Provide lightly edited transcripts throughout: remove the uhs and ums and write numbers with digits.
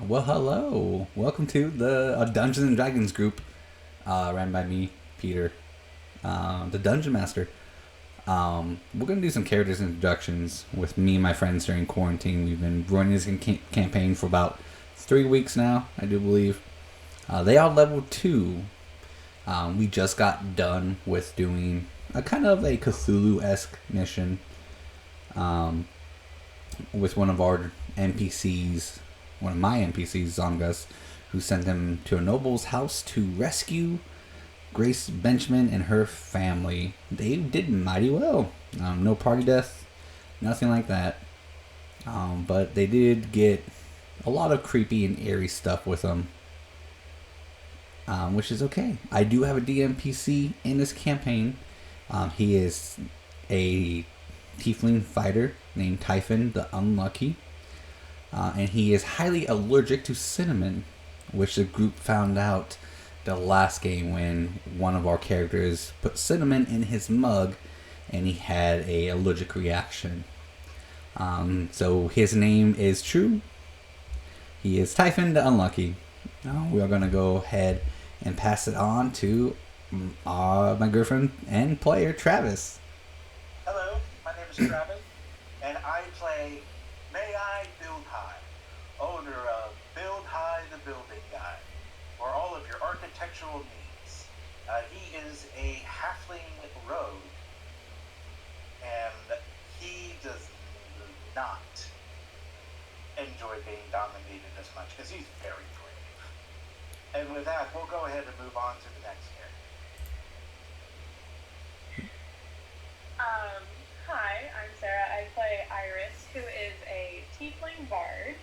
Well, hello. Welcome to the Dungeons and Dragons group, ran by me, Peter, the Dungeon Master. We're gonna do some characters introductions with me and my friends during quarantine. We've been running this campaign for about 3 weeks now, I do believe. They are level 2. We just got done with doing a kind of a Cthulhu-esque mission with one of our NPCs, one of my NPCs, Zongus, who sent them to a noble's house to rescue Grace Benchman and her family. They did mighty well. No party death, nothing like that. But they did get a lot of creepy and eerie stuff with them, which is okay. I do have a DMPC in this campaign. He is a tiefling fighter named Typhon the Unlucky. And he is highly allergic to cinnamon, which the group found out the last game when one of our characters put cinnamon in his mug and he had a allergic reaction. So his name is true. He is Typhon the Unlucky. We are going to go ahead and pass it on to my girlfriend and player, Travis. Hello, my name is Travis, and I play May-Ighe owner of Build High the Building Guy, for all of your architectural needs. He is a halfling rogue, and he does not enjoy being dominated as much, because he's very brave. And with that, we'll go ahead and move on to the next character. Hi, I'm Sarah. I play Iris, who is a tiefling bard.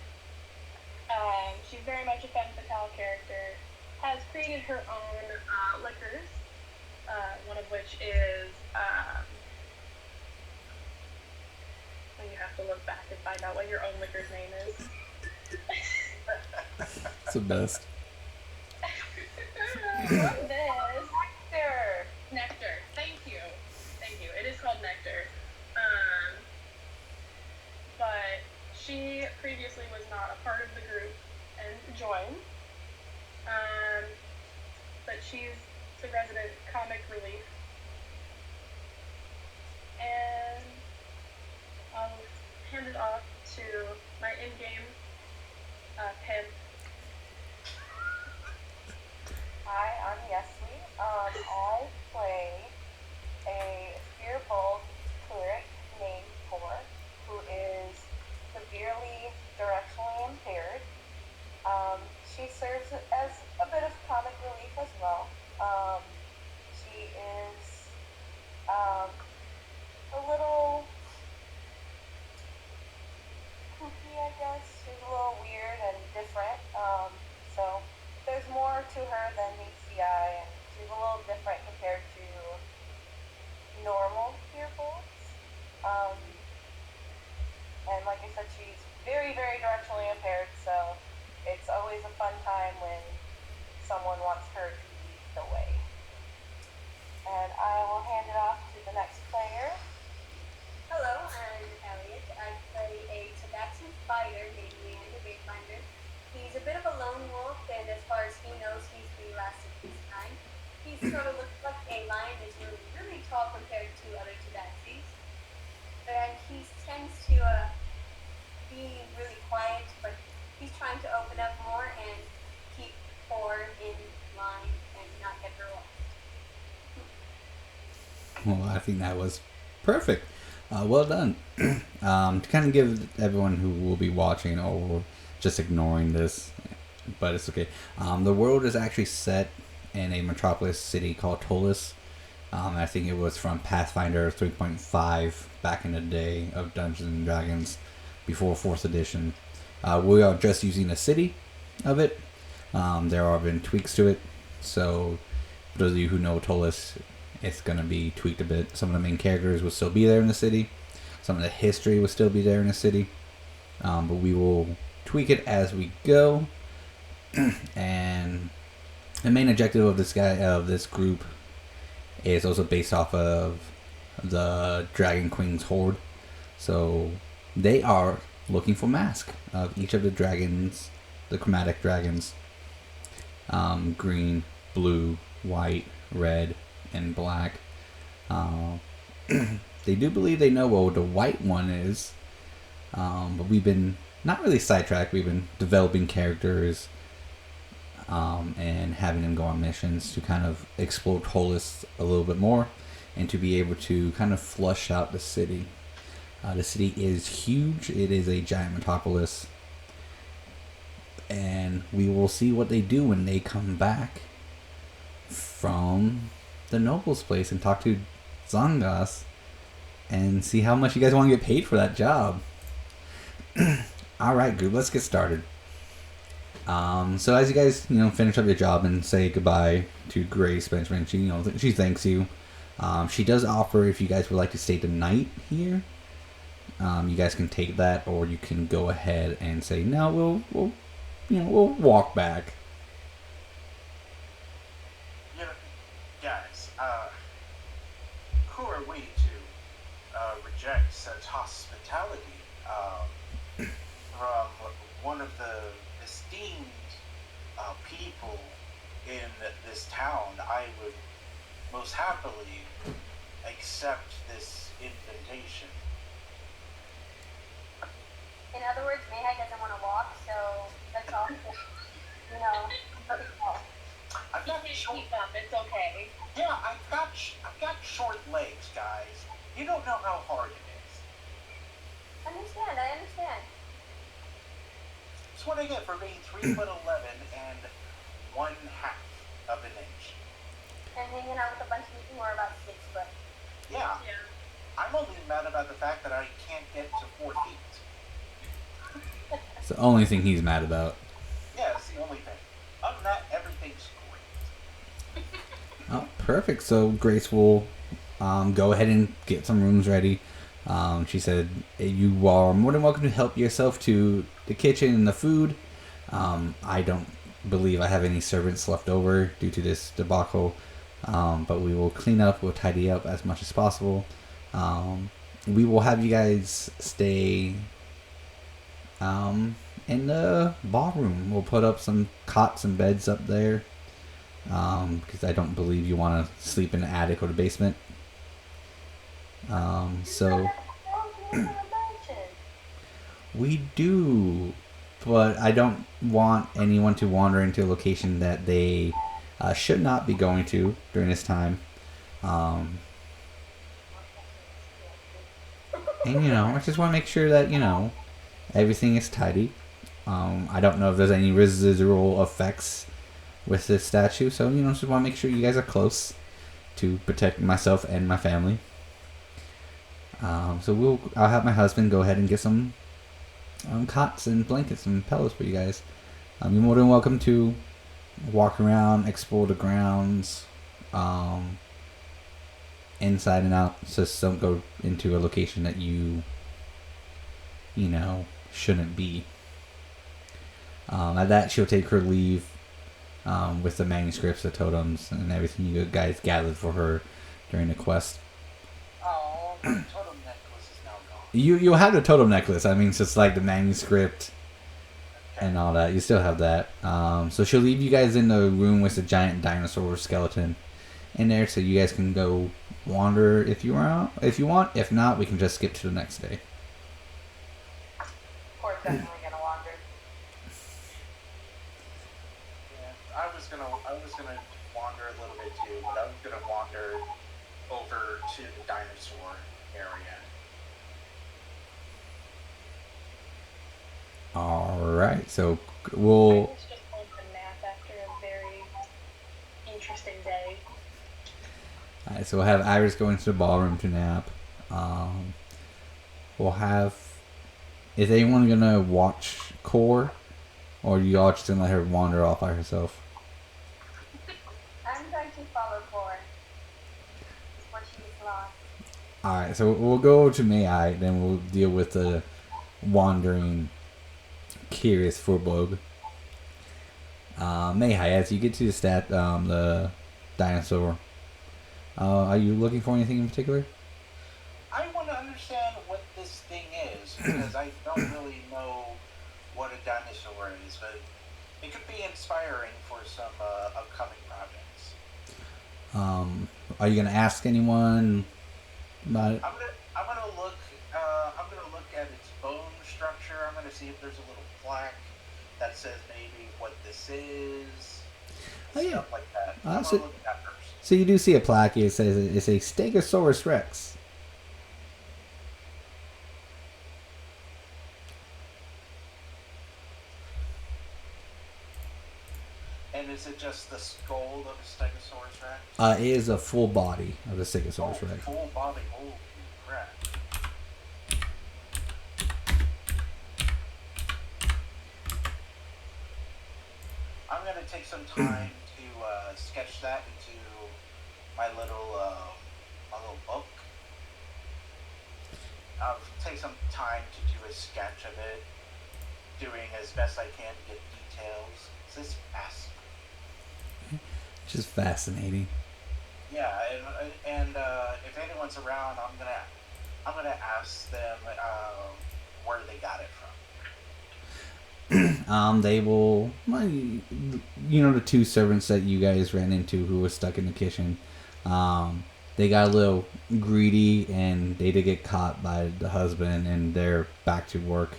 She's very much a femme fatale character. Has created her own liquors, one of which is, you have to look back and find out what your own liquor's name is. It's the best. What's this? Nectar. Nectar. Thank you. It is called Nectar. But she previously was not a part of the group and joined. But she's the resident comic relief. And I'll hand it off to my in-game pimp. Hi, I'm Yeslie. I play a fearful cleric named Tor, who is severely directionally impaired. She serves as a bit of comic relief as well. She is a little kooky, I guess. She's a little weird and different. So there's more to her than meets the eye, and she's a little different compared to normal fearfuls. And like I said, she's very, very directionally impaired, so it's always a fun time when someone wants her to lead the way. And I will hand it off to the next player. Hello, I'm Elliott. I play a Tabaxi fighter named Leander Elliett. He's a bit of a lone wolf, and as far as he knows, he's the last of his kind. He sort of looks like a lion that's really, really tall compared to other Tabaxis. And he tends to be really quiet, but he's trying to open up more and keep Thor in line and not get her lost. Well, I think that was perfect. Well done. To kind of give everyone who will be watching or just ignoring this, but it's okay. The world is actually set in a metropolis city called Tolis. I think it was from Pathfinder 3.5 back in the day of Dungeons and Dragons before 4th edition. We are just using a city of it. There have been tweaks to it. So, for those of you who know Tolis, it's going to be tweaked a bit. Some of the main characters will still be there in the city. Some of the history will still be there in the city. But we will tweak it as we go. And the main objective of this group is also based off of the Dragon Queen's Horde. So they are looking for masks of each of the dragons the chromatic dragons. Green, blue, white, red, and black. They do believe they know what the white one is, but we've been not really sidetracked. We've been developing characters and having them go on missions to kind of explore cultists a little bit more and to be able to kind of flush out the city. The city is huge. It is a giant metropolis. And we will see what they do when they come back from the noble's place and talk to Zangas and see how much you guys want to get paid for that job. Alright, group, let's get started. So as you guys, finish up your job and say goodbye to Grace Benjamin, she thanks you. She does offer, if you guys would like to stay the night here, you guys can take that, or you can go ahead and say, no, we'll walk back. Guys, who are we to reject such hospitality from one of the esteemed people in this town? I would most happily accept this invitation. In other words, May-Ighe doesn't want to walk, so that's all. I've got short. It's okay. Yeah, I've got short legs, guys. You don't know how hard it is. I understand. That's what I get for being 3'11" and 1/2 of an inch. And hanging out with a bunch of people who are about 6 foot. Yeah. I'm only mad about the fact that I can't get to 4 feet. It's the only thing he's mad about. Yeah, it's the only thing. Other than that, everything's great. Oh, perfect. So Grace will go ahead and get some rooms ready. She said you are more than welcome to help yourself to the kitchen and the food. I don't believe I have any servants left over due to this debacle, but we will clean up, we'll tidy up as much as possible. We will have you guys stay in the ballroom. We'll put up some cots and beds up there, because I don't believe you want to sleep in the attic or the basement. So we do, but I don't want anyone to wander into a location that they should not be going to during this time. And I just want to make sure that everything is tidy. I don't know if there's any residual effects with this statue, so just want to make sure you guys are close to protect myself and my family. So I'll have my husband go ahead and get some cots and blankets and pillows for you guys. You're more than welcome to walk around, explore the grounds, inside and out. Just don't go into a location that you shouldn't be. At that, she'll take her leave with the manuscripts, the totems, and everything you guys gathered for her during the quest. Oh, my totem necklace is now gone. You'll have the totem necklace. I mean, it's just like the manuscript and all that. You still have that. So she'll leave you guys in the room with the giant dinosaur skeleton in there, so you guys can go wander if you want. If not, we can just skip to the next day. Of course, definitely gonna wander. Yeah, I was gonna wander a little bit too, but I was gonna wander over to the dinosaur area. Alright, so I we'll... was just going to nap after a very interesting day. Alright, so we'll have Iris go into the ballroom to nap. We'll have... Is anyone gonna watch Core? Or are you all just gonna let her wander off by herself? I'm going to follow Core. Before she gets lost. Alright, so we'll go to May-Ighe, then we'll deal with the wandering, curious Furbolg. May-Ighe, as you get to the dinosaur, are you looking for anything in particular? I want to understand what this thing is, because I don't really know what a dinosaur is. is, but it could be inspiring for some upcoming projects. Are you gonna ask anyone about it? I'm gonna look at its bone structure. I'm gonna see if there's a little plaque that says maybe what this is, Oh, yeah. stuff like that. I'm gonna So, look at that first. so you do see a plaque. It says it's a Stegosaurus Rex. And is it just the skull of a Stegosaurus Rex? It is a full body of the Stegosaurus Rex. Full body. Holy crap. I'm gonna take some time to sketch that into my little book. I'll take some time to do a sketch of it, doing as best I can to get details. This is fascinating. Just fascinating. Yeah, and if anyone's around, I'm gonna ask them where they got it from. They will, well, the two servants that you guys ran into who were stuck in the kitchen. They got a little greedy and they did get caught by the husband, and they're back to work.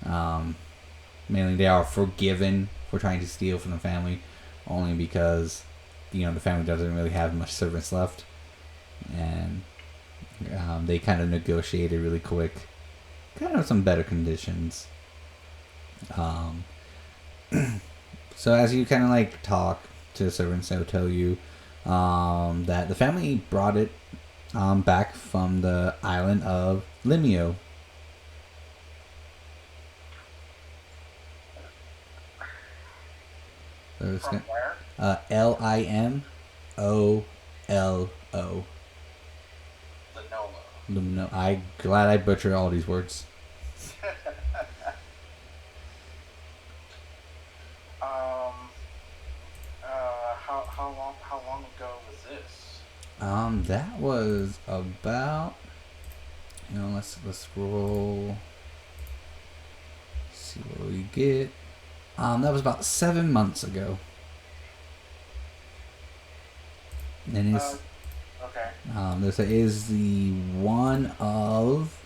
Mainly, they are forgiven for trying to steal from the family, only because the family doesn't really have much servants left, and they kind of negotiated really quick, kind of some better conditions. So as you kind of like talk to the servants, they'll tell you that the family brought it back from the island of Limio. So From where? Limollo. Lenovo. I'm glad I butchered all these words. How long ago was this? That was about, let's scroll. See what we get. That was about 7 months ago. And it's Okay. this is the one of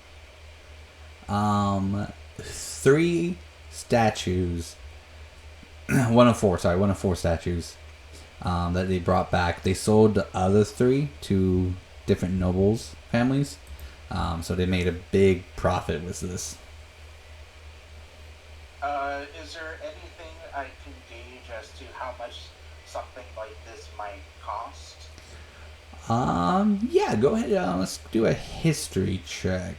3 statues. one of four statues that they brought back. They sold the other 3 to different nobles families, so they made a big profit with this. Is there anything I can gauge as to how much something like this might cost? Yeah, go ahead. Let's do a history check.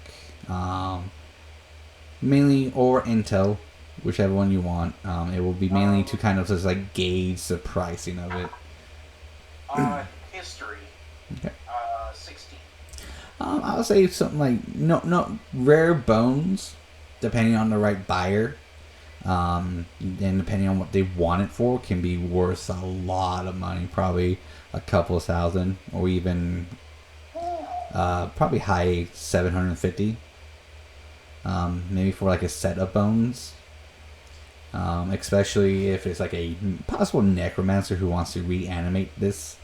Mainly or intel, whichever one you want. It will be mainly to kind of just like gauge the pricing of it. History. Okay. 16. I would say something like no rare bones, depending on the right buyer. And depending on what they want it for, can be worth a lot of money. Probably a couple of thousand, or even probably high 750. Maybe for like a set of bones. Especially if it's like a possible necromancer who wants to reanimate this.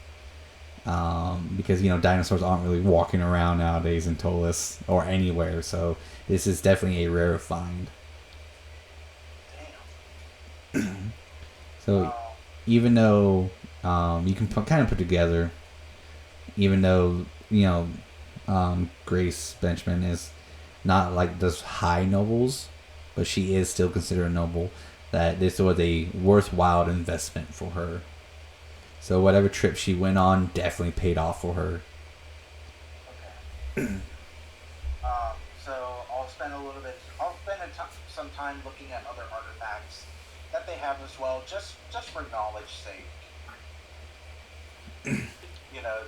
Because dinosaurs aren't really walking around nowadays in Tolis or anywhere, so this is definitely a rare find. So even though you can kind of put together, even though Grace Benjamin is not like those high nobles, but she is still considered a noble, that this was a worthwhile investment for her. So whatever trip she went on definitely paid off for her. Okay. So I'll spend some time looking at other artifacts that they have as well, just for knowledge sake.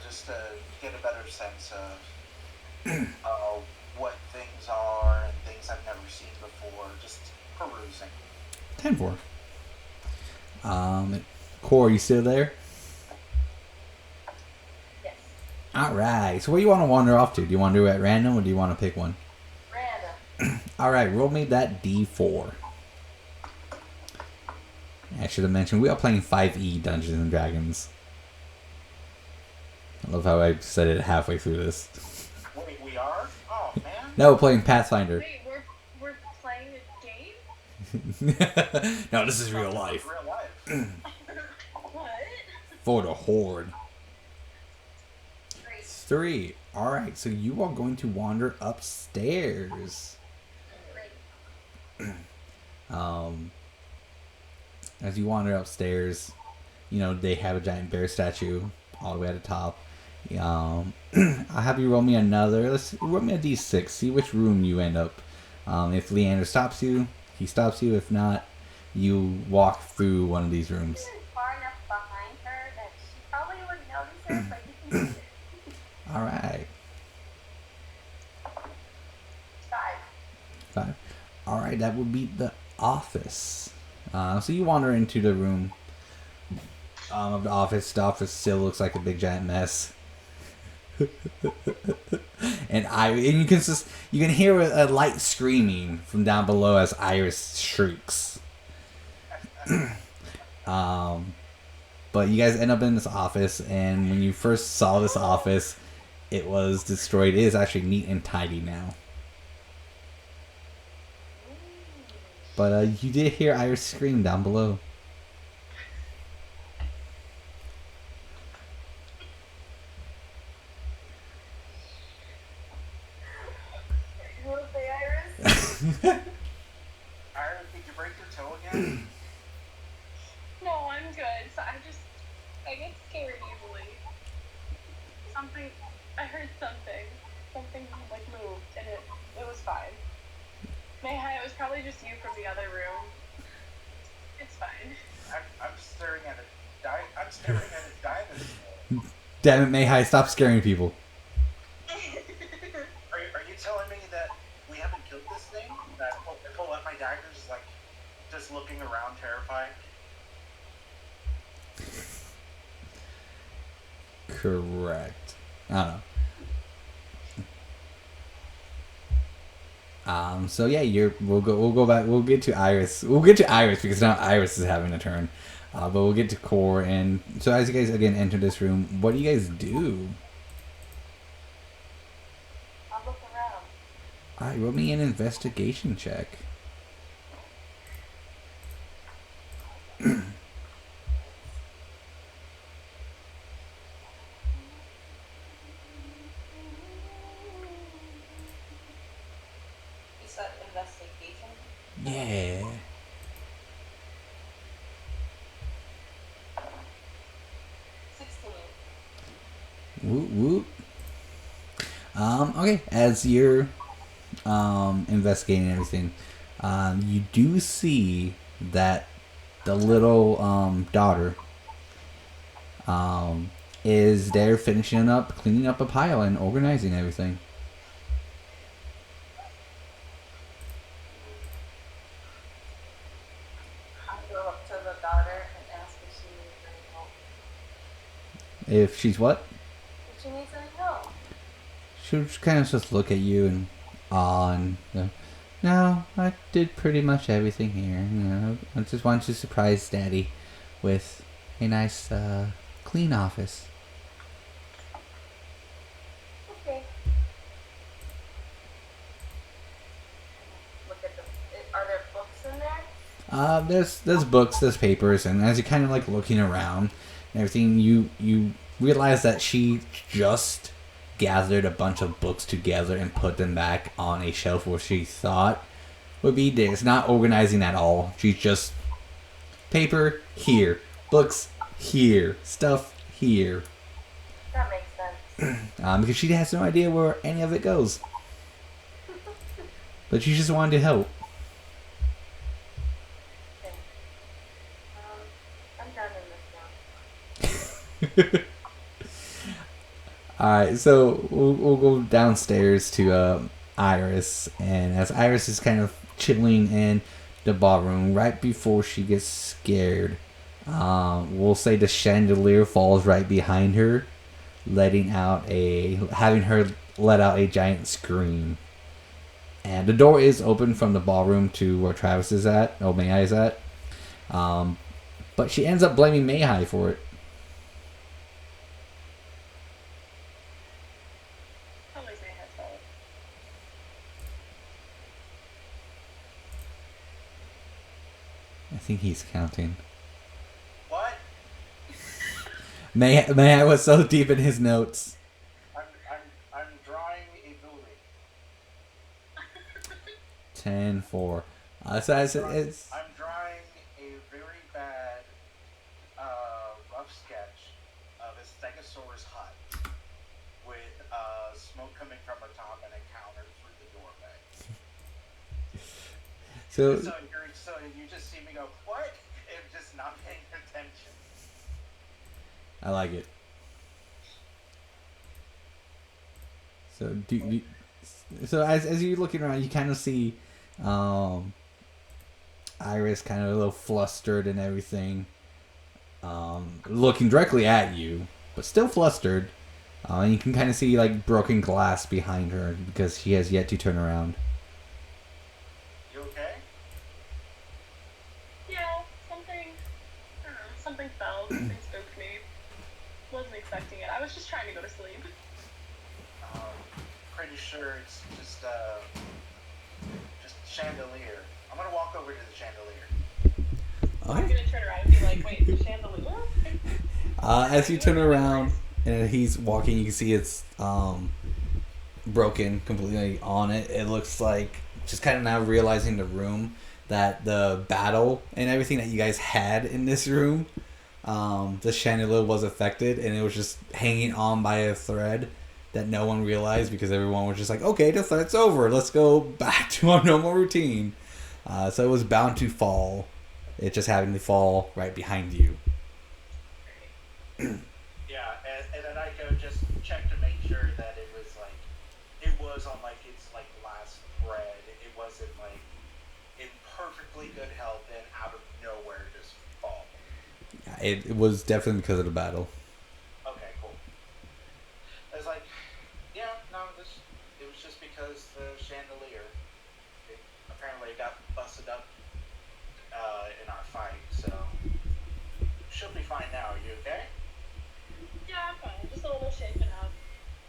Just to get a better sense of what things are and things I've never seen before, just perusing. 10-4. Core, you still there? Yes. Alright, so where you want to wander off to? Do you want to do it at random, or do you want to pick one? Random. Alright, roll me that D4. I should have mentioned we are playing 5e Dungeons and Dragons. I love how I said it halfway through this. Wait, we are? Oh, man. No, we're playing Pathfinder. Wait, we're playing a game? No, this is real life. Real life. What? For the Horde. Great. 3. Alright, so you are going to wander upstairs. Great. As you wander upstairs, you know, they have a giant bear statue all the way at the top. I'll have you roll me roll me a d6, see which room you end up. If Leander stops you, he stops you. If not, you walk through one of these rooms. Isn't far enough behind her that she probably wouldn't notice it, but you can see it. Alright. 5. 5. Alright, that would be the office. So you wander into the room of the office. The office still looks like a big giant mess. and you can hear a light screaming from down below as Iris shrieks. But you guys end up in this office, and when you first saw this office, it was destroyed. It is actually neat and tidy now. But you did hear Iris scream down below. You want to say Iris? Iris, did you break your toe again? No, I'm good. So I get scared easily. I heard something like moved, and it was fine. May-Ighe, it was probably just you from the other room. It's fine. I'm staring at a dinosaur. Damn it, May-Ighe, stop scaring people. Are you telling me that we haven't killed this thing? That I pull out my daggers, like, just looking around terrified? Correct. I don't know. So yeah, we'll go back. We'll get to Iris. We'll get to Iris because now Iris is having a turn. But we'll get to Core, and so as you guys again enter this room, what do you guys do? I'll look around. Alright, roll me an investigation check. You said investigation? Yeah. 16. Whoop whoop. Okay, as you're investigating everything, you do see that the little daughter is there finishing up, cleaning up a pile and organizing everything. I'll go up to the daughter and ask if she needs any help. If she's what? If she needs any help. She'll just kind of just look at you and no, I did pretty much everything here. You know, I just wanted to surprise Daddy with a nice clean office. Okay. Look at are there books in there? There's books, there's papers, and as you're kind of like looking around and everything, you realize that she just gathered a bunch of books together and put them back on a shelf where she thought would be there. It's not organizing at all. She's just paper here, books here, stuff here. That makes sense. Because she has no idea where any of it goes. But she just wanted to help. Okay. I'm done in this now. Alright, so we'll go downstairs to Iris, and as Iris is kind of chilling in the ballroom, right before she gets scared, we'll say the chandelier falls right behind her, having her let out a giant scream. And the door is open from the ballroom to where Travis is at, May-Ighe is at. But she ends up blaming May-Ighe for it. Always May-Ighe's fault. I think he's counting. What? May-Ighe was so deep in his notes. I'm drawing a building. 10-4. So it's I'm drawing a very bad, rough sketch of a stegosaurus hut with smoke coming from the top and a counter through the doorway. So you just see me go, what? And just not paying attention. I like it. So as you're looking around, you kind of see Iris kind of a little flustered and everything, looking directly at you, but still flustered. And you can kind of see like broken glass behind her because she has yet to turn around. You okay? Yeah, something fell. Something spooked me. Wasn't expecting it. I was just trying to go to sleep. Pretty sure it's just chandelier. I'm gonna walk over to the chandelier. I'm gonna turn around and be like, wait, the chandelier? As you turn around and he's walking, you can see it's broken completely on it. It looks like, just kind of now realizing the room, that the battle and everything that you guys had in this room, the chandelier was affected, and it was just hanging on by a thread that no one realized because everyone was just like, okay, the threat's over. Let's go back to our normal routine. So it was bound to fall. It just happened to fall right behind you. Yeah, and then I go just check to make sure that it was on like its like last thread. It wasn't like in perfectly good health and out of nowhere just fall. Yeah, it was definitely because of the battle. Okay, cool. I was like, yeah, no, it was just because the chandelier apparently got busted up in our fight, so she'll be fine now. Are you okay? Yeah, I'm fine. Just a little shaken up.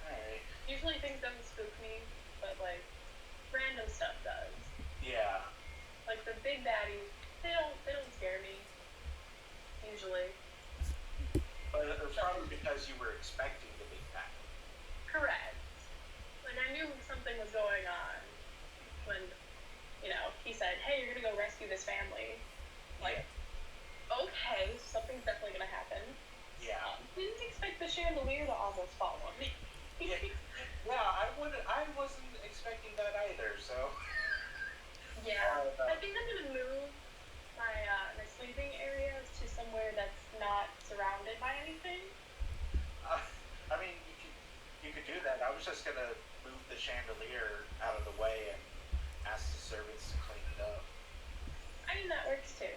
Alright. Usually things don't spook me, but like random stuff does. Yeah. Like the big baddies, they don't scare me. Usually. But it's probably because you were expecting the big bad. Correct. Like I knew something was going on when, he said, hey, you're gonna go rescue this family. Like, okay, something's definitely gonna happen. Yeah. Didn't expect the chandelier to almost fall on me. Yeah, I wasn't expecting that either, so. Yeah. I think I'm gonna move my sleeping areas to somewhere that's not surrounded by anything. I mean, you could do that. I was just gonna move the chandelier out of the way and ask the servants to clean it up. I mean, that works too.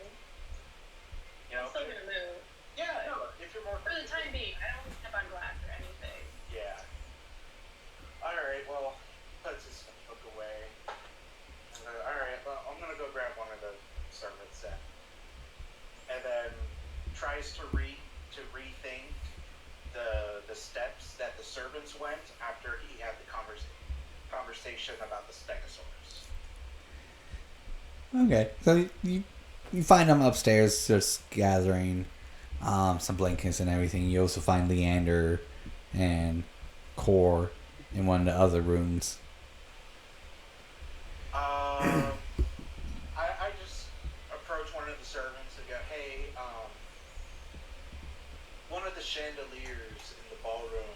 You know, I'm still gonna move. Yeah, no, if you're more For the time being, I don't step on glass or anything. Yeah. Alright, well, puts his book away. Alright, well, I'm gonna go grab one of the servants then. And then tries to rethink the steps that the servants went after he had the conversation about the stegosaurus. Okay, so you find them upstairs just gathering some blankets and everything. You also find Leander and Core in one of the other rooms. I just approach one of the servants and go, hey, one of the chandeliers in the ballroom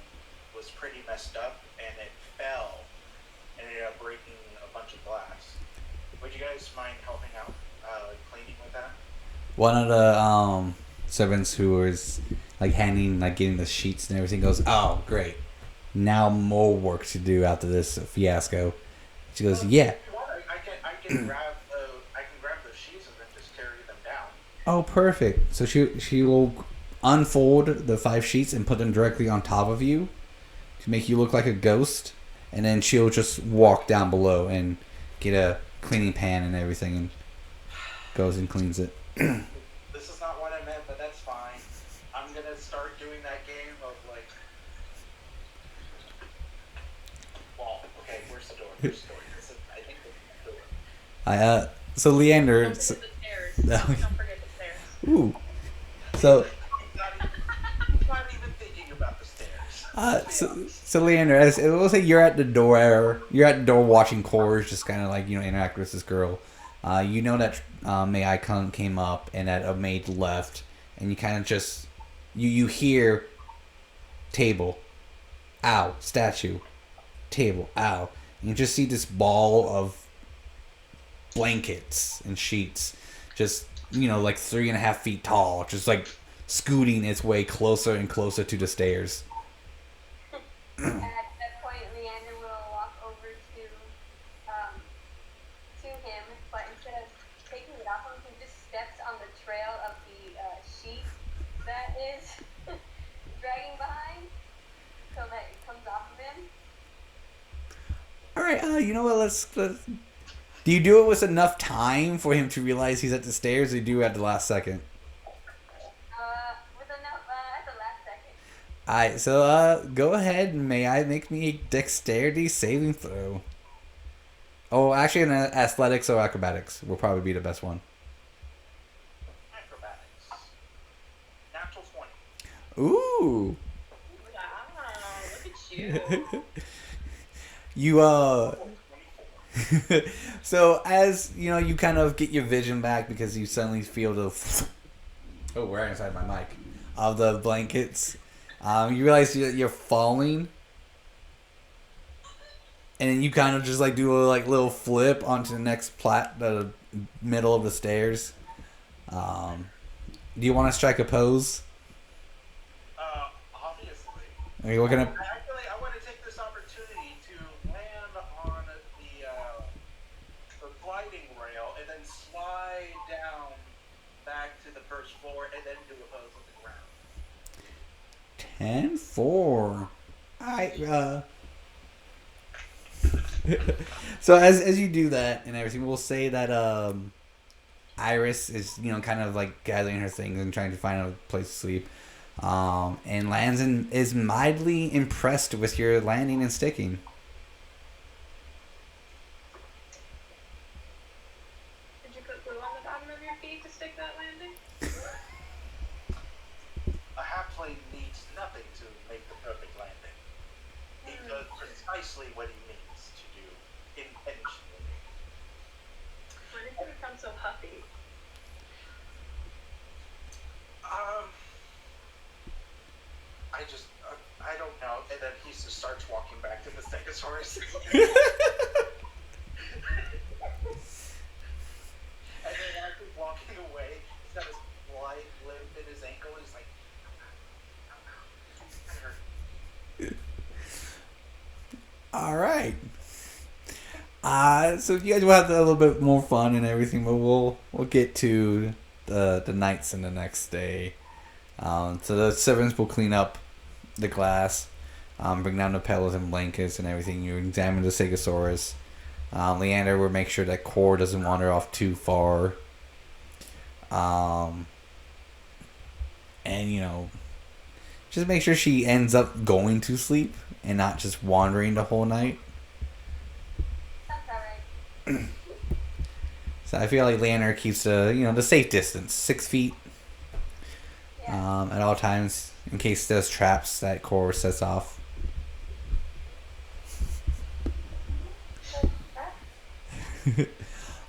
was pretty messed up and it fell and ended up breaking a bunch of glass. Would you guys mind helping out, cleaning with that? One of the servants who was getting the sheets and everything goes, oh great, now more work to do after this fiasco. She goes, yeah. If you want, I can grab those sheets and then just carry them down. Oh, perfect. So she will unfold the 5 sheets and put them directly on top of you to make you look like a ghost, and then she'll just walk down below and get a cleaning pan and everything and goes and cleans it. The this is not what I meant, but that's fine. I'm gonna start doing that game of like, well, okay, where's the door? Where's the door? I think the door. So Leander. Don't forget the stairs. Don't forget the stairs. Ooh. So. I'm not even thinking about the stairs. So Leander, as it will say, you're at the door. You're at the door watching Cores just kind of like interact with this girl. You know that May-Ighe came up and that a maid left, and you kind of just you hear table, ow, statue, table, ow, and you just see this ball of blankets and sheets, just like 3.5 feet tall, just like scooting its way closer and closer to the stairs. At that point, Leander will walk over to him, but instead of taking it off him, he just steps on the trail of the sheet that is dragging behind, so that it comes off of him. All right, you know what? Let's. Do you do it with enough time for him to realize he's at the stairs, or do you do it at the last second? With enough at the last second. Alright, so go ahead and make me a dexterity saving throw. Oh, actually, an athletics or acrobatics will probably be the best one. Acrobatics. Natural 20. Ooh. Wow, look at you. You so as you kind of get your vision back because you suddenly feel the we're inside my mic of the blankets. You realize you're falling, and then you kind of just like do a little flip onto the next the middle of the stairs. Do you want to strike a pose? Obviously. Are you looking at? Actually, I want to take this opportunity to land on the gliding rail and then slide down back to the first floor and then do a pose on the ground. 10-4. Alright, so as you do that and everything, we'll say that Iris is kind of like gathering her things and trying to find a place to sleep. And lands and is mildly impressed with your landing and sticking. Did you put glue on the bottom of your feet to stick that landing? A halfling needs nothing to make the perfect landing. He does precisely what he needs to do intentionally. When did you become so huffy? I don't know. And then he just starts walking back to the Stegosaurus. And then as he's walking away, he's got his light limp in his ankle, and he's like, All right. So you guys will have a little bit more fun and everything, but we'll get to the nights and the next day. So the servants will clean up the glass, bring down the pillows and blankets and everything. You examine the Stegosaurus. Leander will make sure that Core doesn't wander off too far. And just make sure she ends up going to sleep and not just wandering the whole night. Sounds alright. So I feel like Leander keeps the safe distance, 6 feet, Yeah. at all times in case there's traps that Core sets off.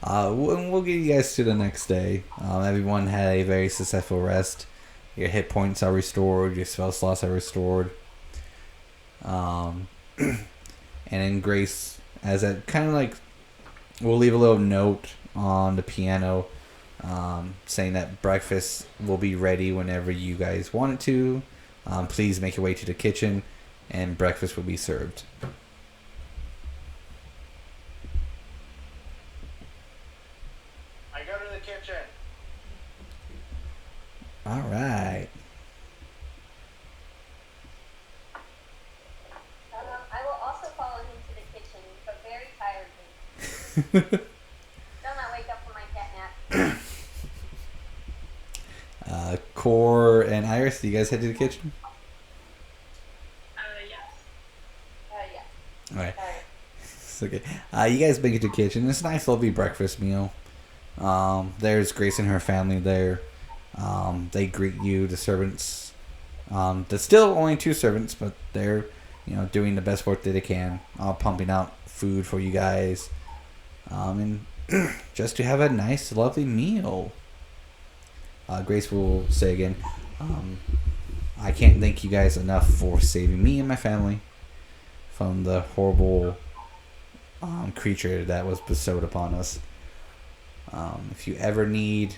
We'll get you guys to the next day. Everyone had a very successful rest. Your hit points are restored. Your spell slots are restored. And then Grace, as a kind of like, we'll leave a little note on the piano, saying that breakfast will be ready whenever you guys want it to. Please make your way to the kitchen, and breakfast will be served. I go to the kitchen. All right. I will also follow him to the kitchen, but very tiredly. Still not wake up from my cat nap. Core and Iris, do you guys head to the kitchen? Yes. Yeah. All right. Alright. It's okay. You guys make it to the kitchen. It's a nice, lovely breakfast meal. There's Grace and her family there. They greet you, the servants. There's still only 2 servants, but they're, doing the best work that they can, pumping out food for you guys, and just to have a nice, lovely meal. Grace will say again, I can't thank you guys enough for saving me and my family from the horrible creature that was bestowed upon us. If you ever need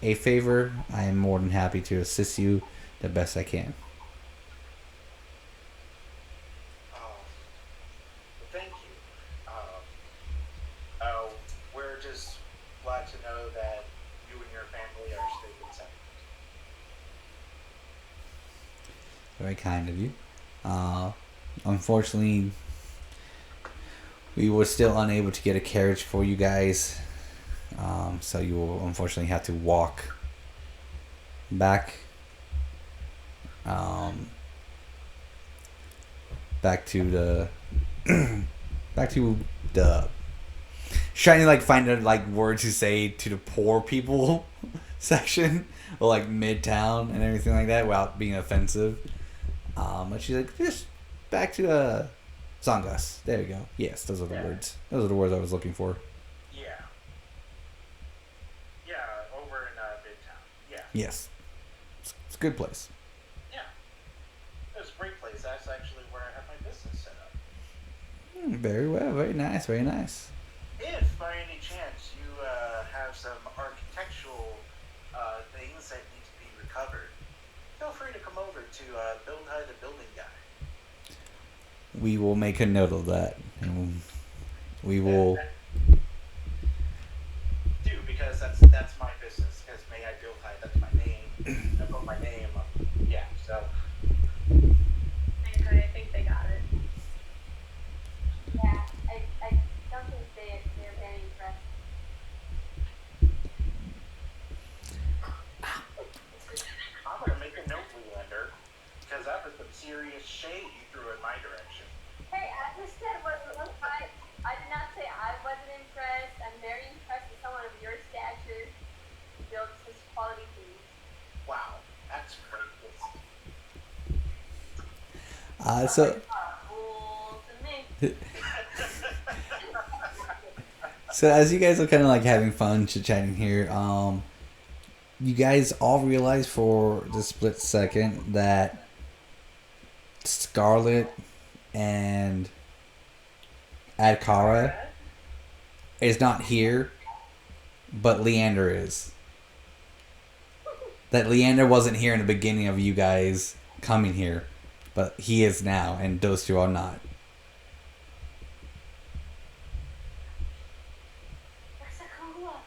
a favor, I am more than happy to assist you the best I can. Thank you. We're just glad to know that you and your family are safe and sound. Very kind of you. Unfortunately, we were still unable to get a carriage for you guys. So you will unfortunately have to walk back. Back to the trying to find words to say to the poor people section or midtown and everything like that without being offensive. But she's like, just back to Zangas. There we go. Yes, those are the words. Those are the words I was looking for. Yeah, over in Midtown. Yeah. Yes, it's a good place. Yeah. It's a great place. That's actually where I have my business set up. Very well. Very nice. Very nice. If by any chance you have some architectural things that need to be recovered, feel free to come over to Build High the Building Guy. We will make a note of that, and we will. Do, because that's my business. Because May I Build High, that's my name. I put my name up. Yeah. So. I think they got it. Yeah, I don't think they're very impressed. I'm gonna make a note, Leander, because that was some serious shade you threw in my direction. Hey, I just said I did not say I wasn't impressed. I'm very impressed with someone of your stature who builds such quality things. Wow, that's great. So Cool to me. So as you guys are kind of having fun chit-chatting here, you guys all realize for the split second that Scarlet and Adkara is not here, but Leander is. That Leander wasn't here in the beginning of you guys coming here, but he is now, and those two are not. Where's Akula?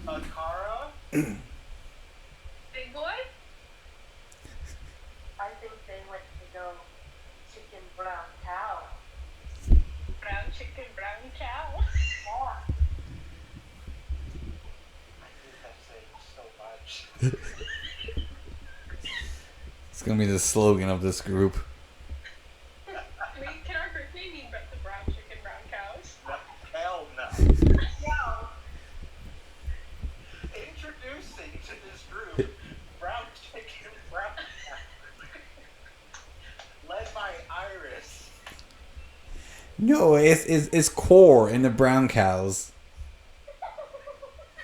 Akara? Big boy? I think they went to go chicken brown cow. Brown chicken, brown cow. Yeah. I think that's saying so much. It's gonna be the slogan of this group. Can our group name be the brown chicken, brown cows? Hell no. No. Introducing to this group, Brown Chicken, Brown Cow. Led by Iris. No, it's Core and the brown cows.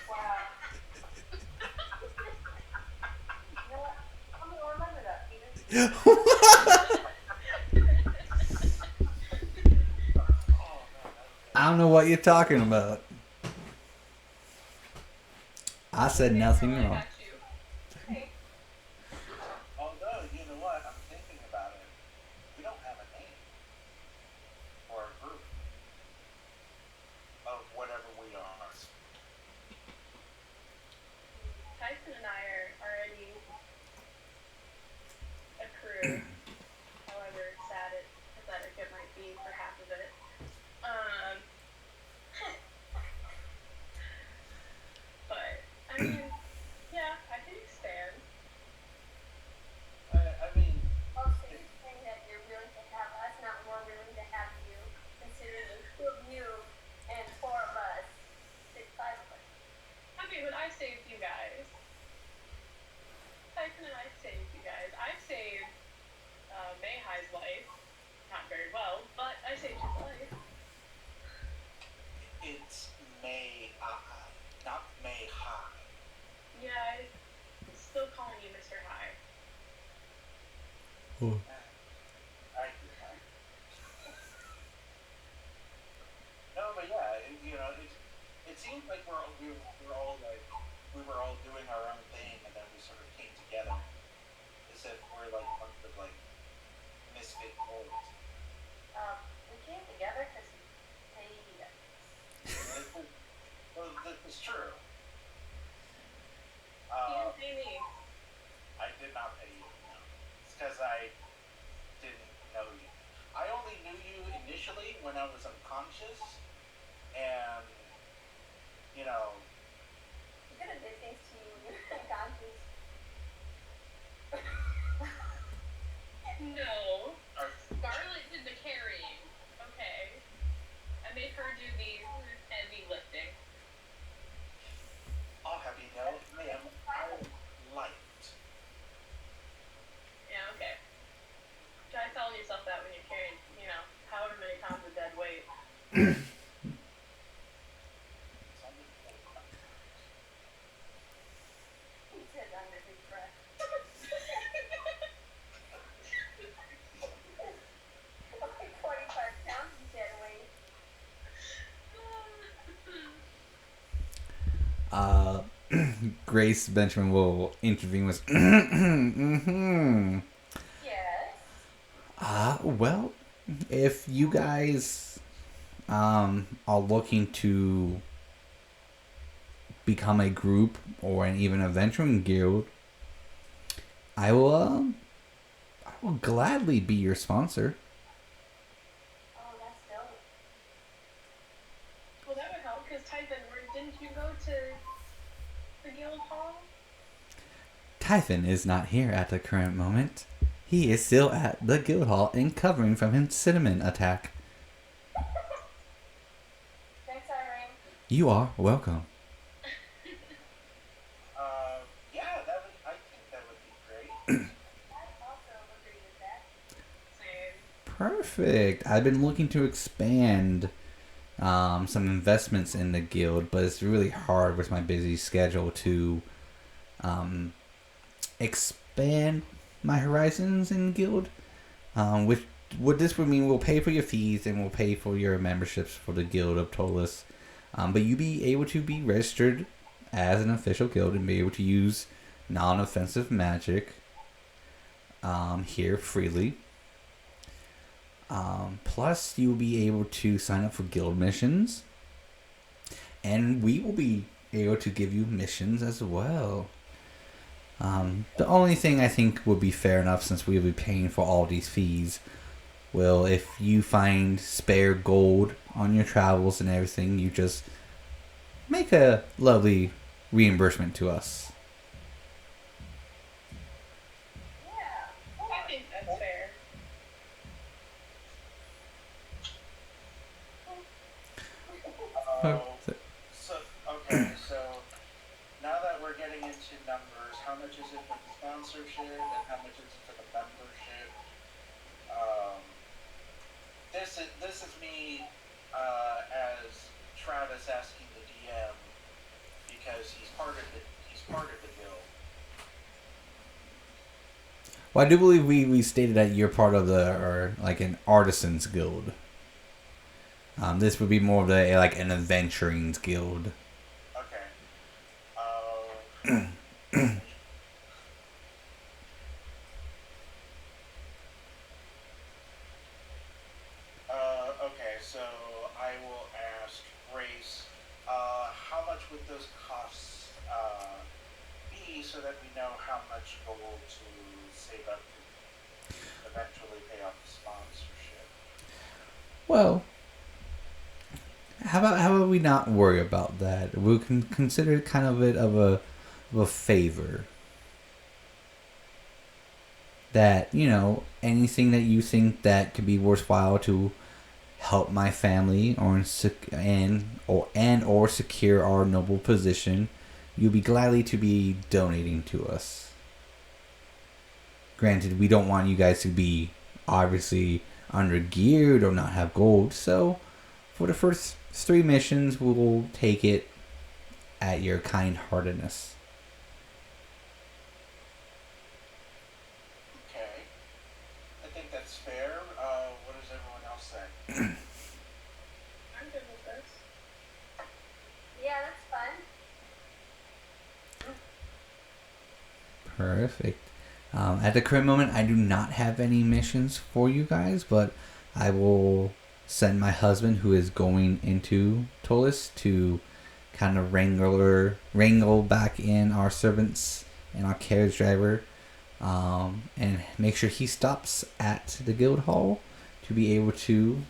Wow. You know what? I'm gonna remember that, Peter. I don't know what you're talking about. I said nothing I wrong. got you. Hey, Although, you know what? I'm thinking about it. We don't have a name. Or a group. Of whatever we are. Tyson and I are already a crew. However sad it pathetic it might be for half of it. But I saved you guys. Typhon and I saved you guys. I saved May-Ighe's life. Not very well, but I saved his life. It's May-Ighe, not May-Ighe. Yeah, I'm still calling you Mr. High. Oh. I do that. No, but yeah, it seemed like we were all like we were all doing our own thing, and then we sort of came together as if we're like a bunch of like misfit boys. We came together because you paid us. Well, this is true. He didn't pay me. I did not pay you. No. It's because I didn't know you. I only knew you initially when I was unconscious, and You could have did things to you when you were unconscious. No. Scarlet did the carrying. Okay. I made her do the heavy lifting. I'll have you know, ma'am, I'm light. Yeah, okay. Try telling yourself that when you're carrying, however many pounds of dead weight. He said under his breath. Like 45 pounds of dead weight. Grace Benjamin will intervene with. Yes. Well, if you guys are looking to become a group or even a venturing guild, I will gladly be your sponsor. Oh, that's dope. Well, that would help, because Typhon, didn't you go to the guild hall? Typhon is not here at the current moment. He is still at the guild hall and covering from his cinnamon attack. Thanks, Irene. You are welcome. Yeah, I think that would be great. I also agree with that. Same. Perfect. I've been looking to expand some investments in the guild, but it's really hard with my busy schedule to expand my horizons in guild. Which what this would mean, we'll pay for your fees and we'll pay for your memberships for the guild of Ptolus. But you be able to be registered as an official guild and be able to use non-offensive magic here freely. Plus, you will be able to sign up for guild missions, and we will be able to give you missions as well. The only thing I think would be fair enough, since we will be paying for all these fees, well, if you find spare gold on your travels and everything, you just make a lovely reimbursement to us. Yeah. I think that's fair. So now that we're getting into numbers, how much is it for the sponsorship and how much is it for the membership? This is me as Travis asking the DM because he's part of the guild. Well, I do believe we stated that you're part of an artisans guild. This would be more of an adventurings guild. Okay. Okay, so I will ask Grace, how much would those costs be so that we know how much gold to save up to eventually pay off the sponsorship? Well, how about we not worry about that? We can consider it kind of a favor. That, anything that you think that could be worthwhile to help my family or secure our noble position, you'll be gladly to be donating to us. Granted, we don't want you guys to be obviously under-geared or not have gold, so for the first 3 missions, we'll take it at your kind-heartedness. Okay. I think that's fair. What does everyone else say? I'm good with this. Yeah, that's fun. Perfect. At the current moment, I do not have any missions for you guys, but I will send my husband, who is going into Tolis, to kind of wrangle back in our servants and our carriage driver, and make sure he stops at the guild hall to be able to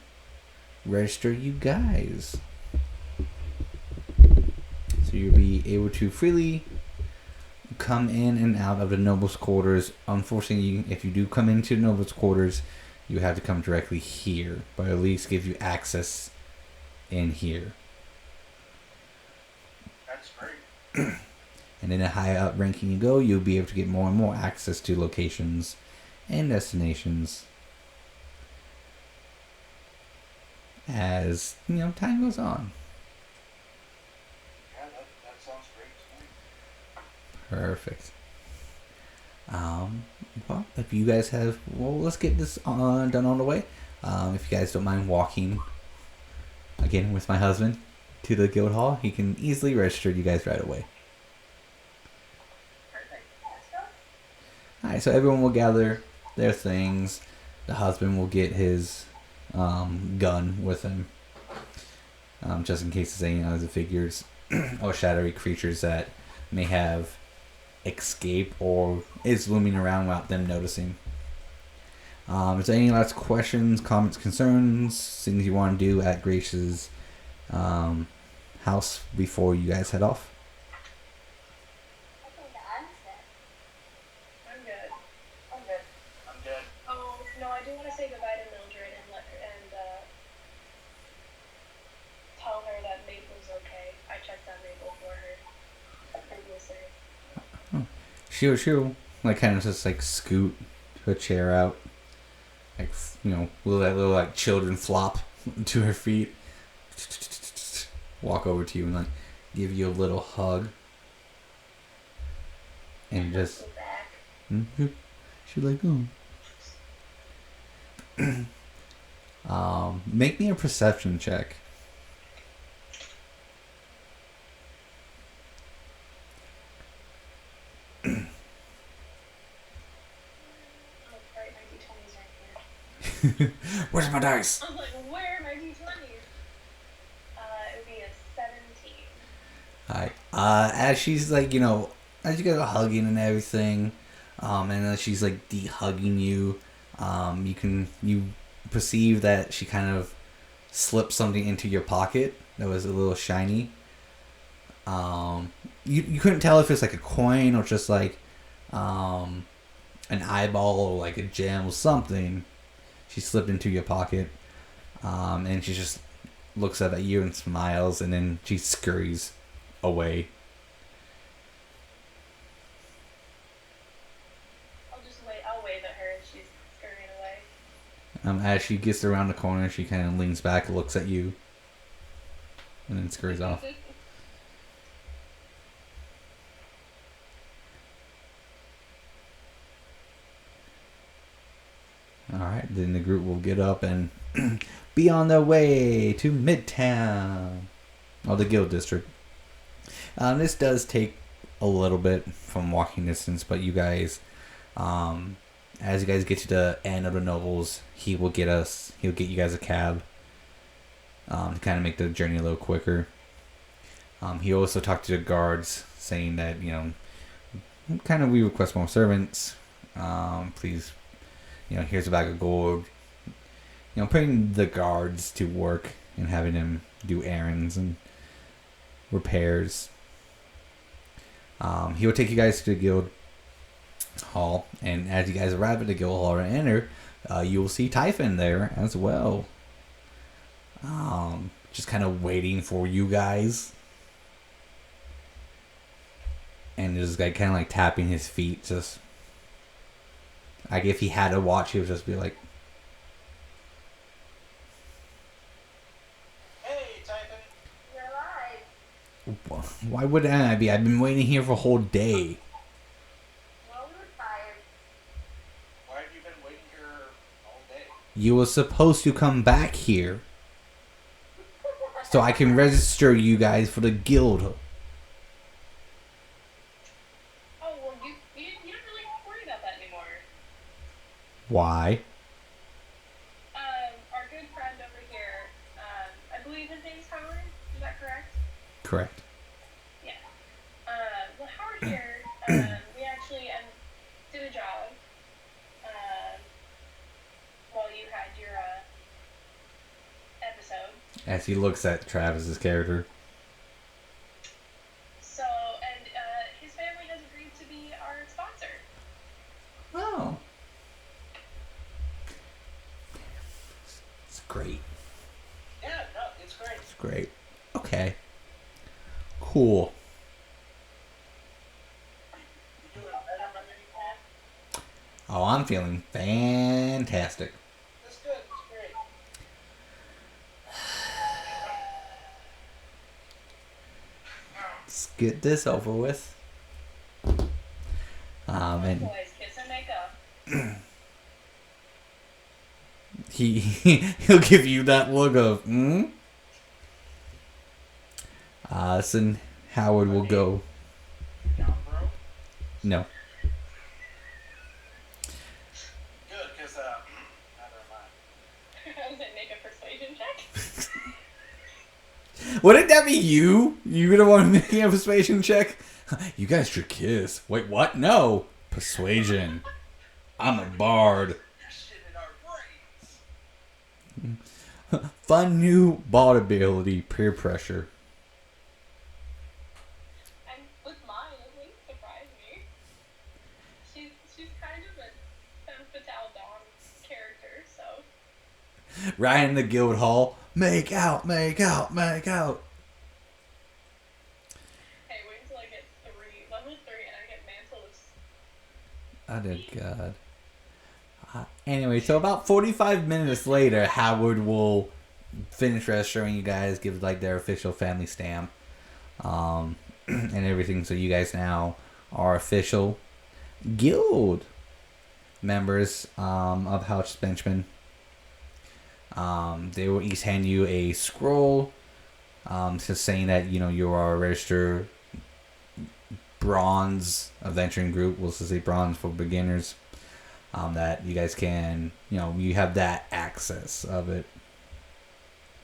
register you guys. So you'll be able to freely come in and out of the nobles' quarters. Unfortunately, if you do come into the nobles' quarters, you have to come directly here, but at least give you access in here. That's great. And then the higher up ranking you go, you'll be able to get more and more access to locations and destinations as, time goes on. Yeah, that sounds great to me. Perfect. Well, if you guys have, let's get this done on the way. If you guys don't mind walking, again, with my husband to the guild hall, he can easily register you guys right away. Perfect. Alright, so everyone will gather their things. The husband will get his gun with him, just in case there's any other figures or shadowy creatures that may have escaped or is looming around without them noticing. Is there any last questions, comments, concerns, things you want to do at Grace's house before you guys head off? I think I'm set. I'm good. I'm good. I'm good. Oh, no, I do want to say goodbye to Mildred and tell her that Maple's okay. I checked on Maple for her previously. She'll like kind of just like scoot her chair out, like little like children flop to her feet, walk over to you and like give you a little hug, and just Go back. she's like, oh. Make me a perception check. Oh, right, my D20's right here. Where's my dice? I was like, where are my D20s? It would be a 17. Alright. As she's like, as you guys are hugging and everything, and as she's like de-hugging you, you perceive that she kind of slipped something into your pocket that was a little shiny. You couldn't tell if it's like a coin or just like an eyeball or like a gem or something. She slipped into your pocket, and she just looks up at you and smiles, and then she scurries away. I'll wave at her and she's scurrying away. As she gets around the corner, she kind of leans back, looks at you, and then scurries off. Alright, then the group will get up and be on their way to Midtown, or the Guild District. This does take a little bit from walking distance, but you guys, as you guys get to the end of the nobles, he'll get you guys a cab, to kind of make the journey a little quicker. He also talked to the guards, saying that, we request more servants. Please, here's a bag of gold. Putting the guards to work and having them do errands and repairs. He will take you guys to the guild hall, and as you guys arrive at the guild hall and enter, you will see Typhon there as well. Just kind of waiting for you guys. and this guy kind of like tapping his feet, just like if he had to watch, he would just be like, Hey, Titan. You're alive. "Why wouldn't I be? I've been waiting here for a whole day." Well, we were tired. Why have you been waiting here all day? You were supposed to come back here so I can register you guys for the guild. Oh, well, you don't really have to worry about that anymore. Why? Our good friend over here, I believe his name's Howard. Is that correct? Correct. Yeah. Well, Howard here, we actually did a job while you had your episode. As he looks at Travis's character. So, and his family has agreed to be our sponsor. Oh. It's great. Yeah, no, it's great. It's great. Okay. Cool. You doing better than you can? Oh, I'm feeling fantastic. That's good. It's great. Let's get this over with. And Boys, kiss and make up. he'll give you that look of, so Howard will go. Down, bro. No. Good, because, never mind. Does it make a persuasion check? Wouldn't that be you? You gonna want to make a persuasion check? You guys should kiss. Wait, what? No. Persuasion. I'm a bard. You're shit in our brains. Fun new bard ability, peer pressure. And with mine, it wouldn't surprise me. She's kind of a femme fatale dawn character, so. Right in the guild hall. Make out, make out, make out. Hey, wait until I get level 3, and I get Mantle of... Oh, dear God. Anyway, so about 45 minutes later, Howard will finish registering you guys, give like their official family stamp, and everything. So you guys now are official guild members of House Benchman. They will each hand you a scroll, just saying that you are a registered bronze adventuring group. We'll just say bronze for beginners. That you guys can, you have that access of it.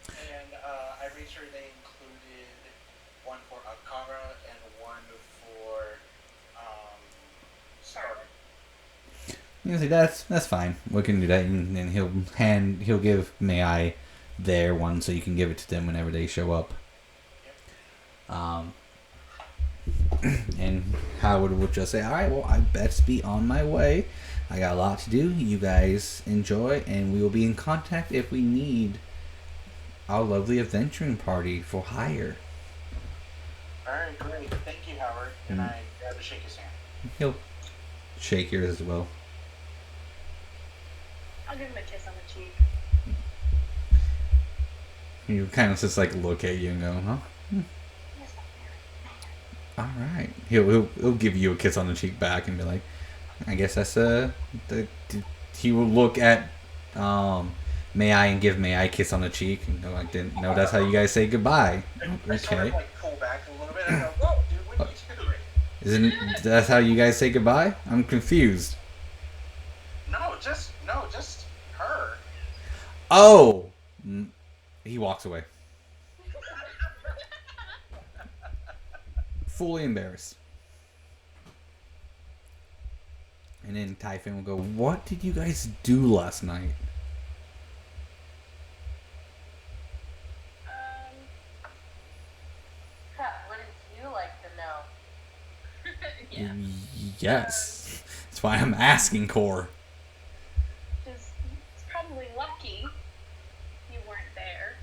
And I made sure they included one for Akara and one for Scarlet. You see, that's fine. We can do that, and then he'll give May-Ighe their one, so you can give it to them whenever they show up. And Howard will just say, "All right, well, I best be on my way. I got a lot to do. You guys enjoy, and we will be in contact if we need our lovely adventuring party for hire." Alright, great. Thank you, Howard. And I grab to shake his hand. He'll shake yours as well. I'll give him a kiss on the cheek. He kind of just like look at you and go, "Huh? All right." He'll give you a kiss on the cheek back and be like, "I guess that's he will look at May-Ighe and give May-Ighe a kiss on the cheek and go like, "Didn't know that's how you guys say goodbye." I sort of Okay. pull back a little bit and I go, whoa, dude, what are you doing? Isn't that how you guys say goodbye? I'm confused. No, just her. Oh, he walks away, fully embarrassed. And then Typhon will go, "What did you guys do last night?" Wouldn't you like to know? Yeah. Yes. That's why I'm asking, Core. It's probably lucky you weren't there.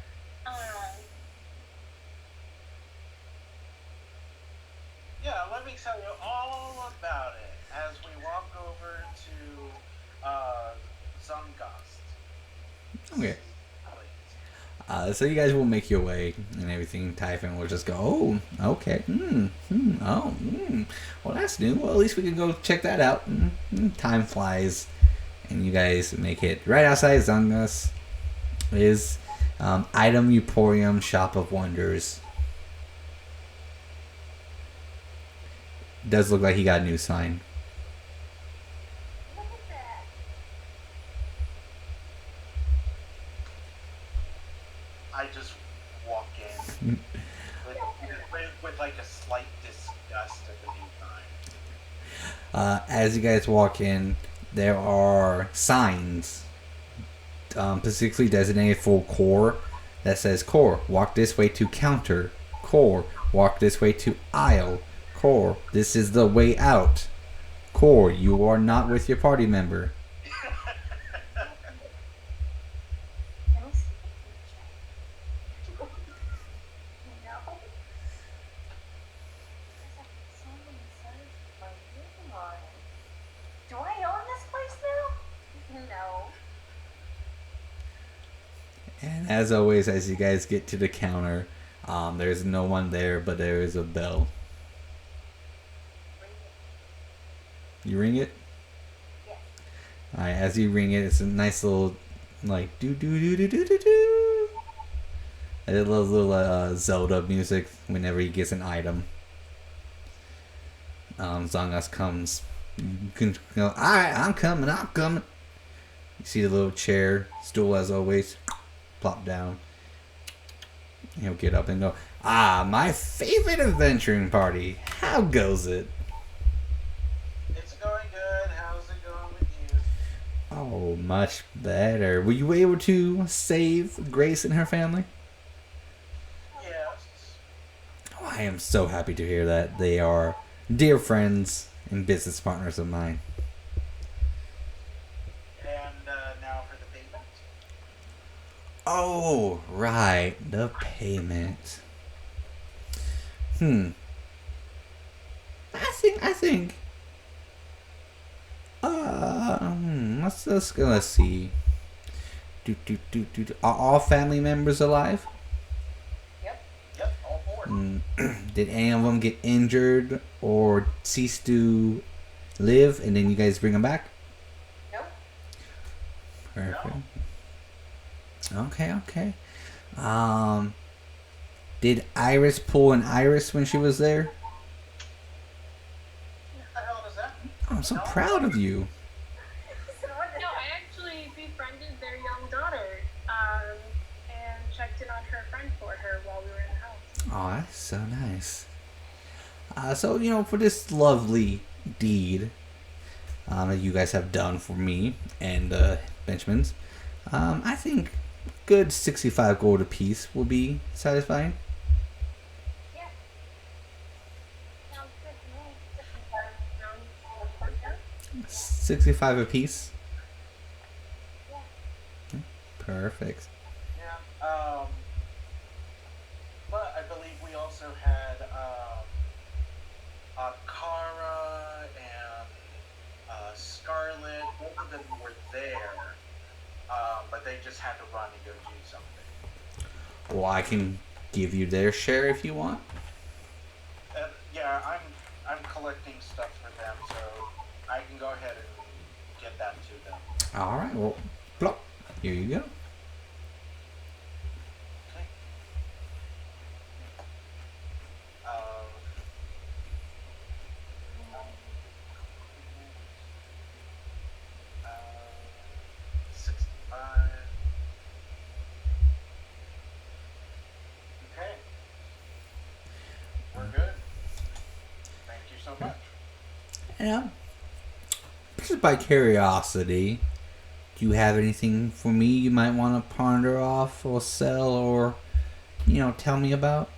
Yeah, let me tell you all about it as we walk over to Zungast. Okay. Please. So you guys will make your way and everything. Typhon will just go, oh, okay. Well, that's new. Well, at least we can go check that out. Time flies. And you guys make it right outside Zungas is Item Emporium Shop of Wonders. Does look like he got a new sign. Look at that. I just walk in with like a slight disgust at the new sign. As you guys walk in, there are signs specifically designated for core that says core, walk this way to counter. Core, walk this way to aisle. Core, this is the way out. Core, you are not with your party member. Can we see the future? No. Someone says my name on it. Do I own this place now? No. And as always, as you guys get to the counter, there's no one there, but there is a bell. You ring it? Yes. Alright, as you ring it, it's a nice little, like, do do do do do do do. A little Zelda music whenever he gets an item. Zangas comes. You can go, alright, I'm coming. You see the little chair, stool as always, plop down. He'll get up and go, my favorite adventuring party. How goes it? It's going good. How's it going with you? Oh, much better. Were you able to save Grace and her family? Yes. Oh, I am so happy to hear that. They are dear friends and business partners of mine. And now for the payment. Oh, right. The payment. I think. Let's see. Are all family members alive? Yep, all four. Did any of them get injured or cease to live, and then you guys bring them back? Nope. Perfect. Okay. Did Iris pull an iris when she was there? What the hell does that mean? Oh, I'm so proud of you. No, I actually befriended their young daughter and checked in on her friend for her while we were in the house. Oh, that's so nice. So, for this lovely deed that you guys have done for me and Benjamin's, I think good 65 gold apiece will be satisfying. Yeah. Sounds good to me. 65 apiece. Yeah. Perfect. Yeah. But I believe we also had Akara and Scarlet. Both of them were there, but they just had to run and go do something. Well, I can give you their share if you want. Yeah, I'm collecting stuff for them, so I can go ahead and get that to them. All right. Well, plop. Here you go. Okay. Uh, 65. Okay. We're good. Thank you so much. Yeah. Just by curiosity, do you have anything for me you might want to ponder off or sell or, tell me about?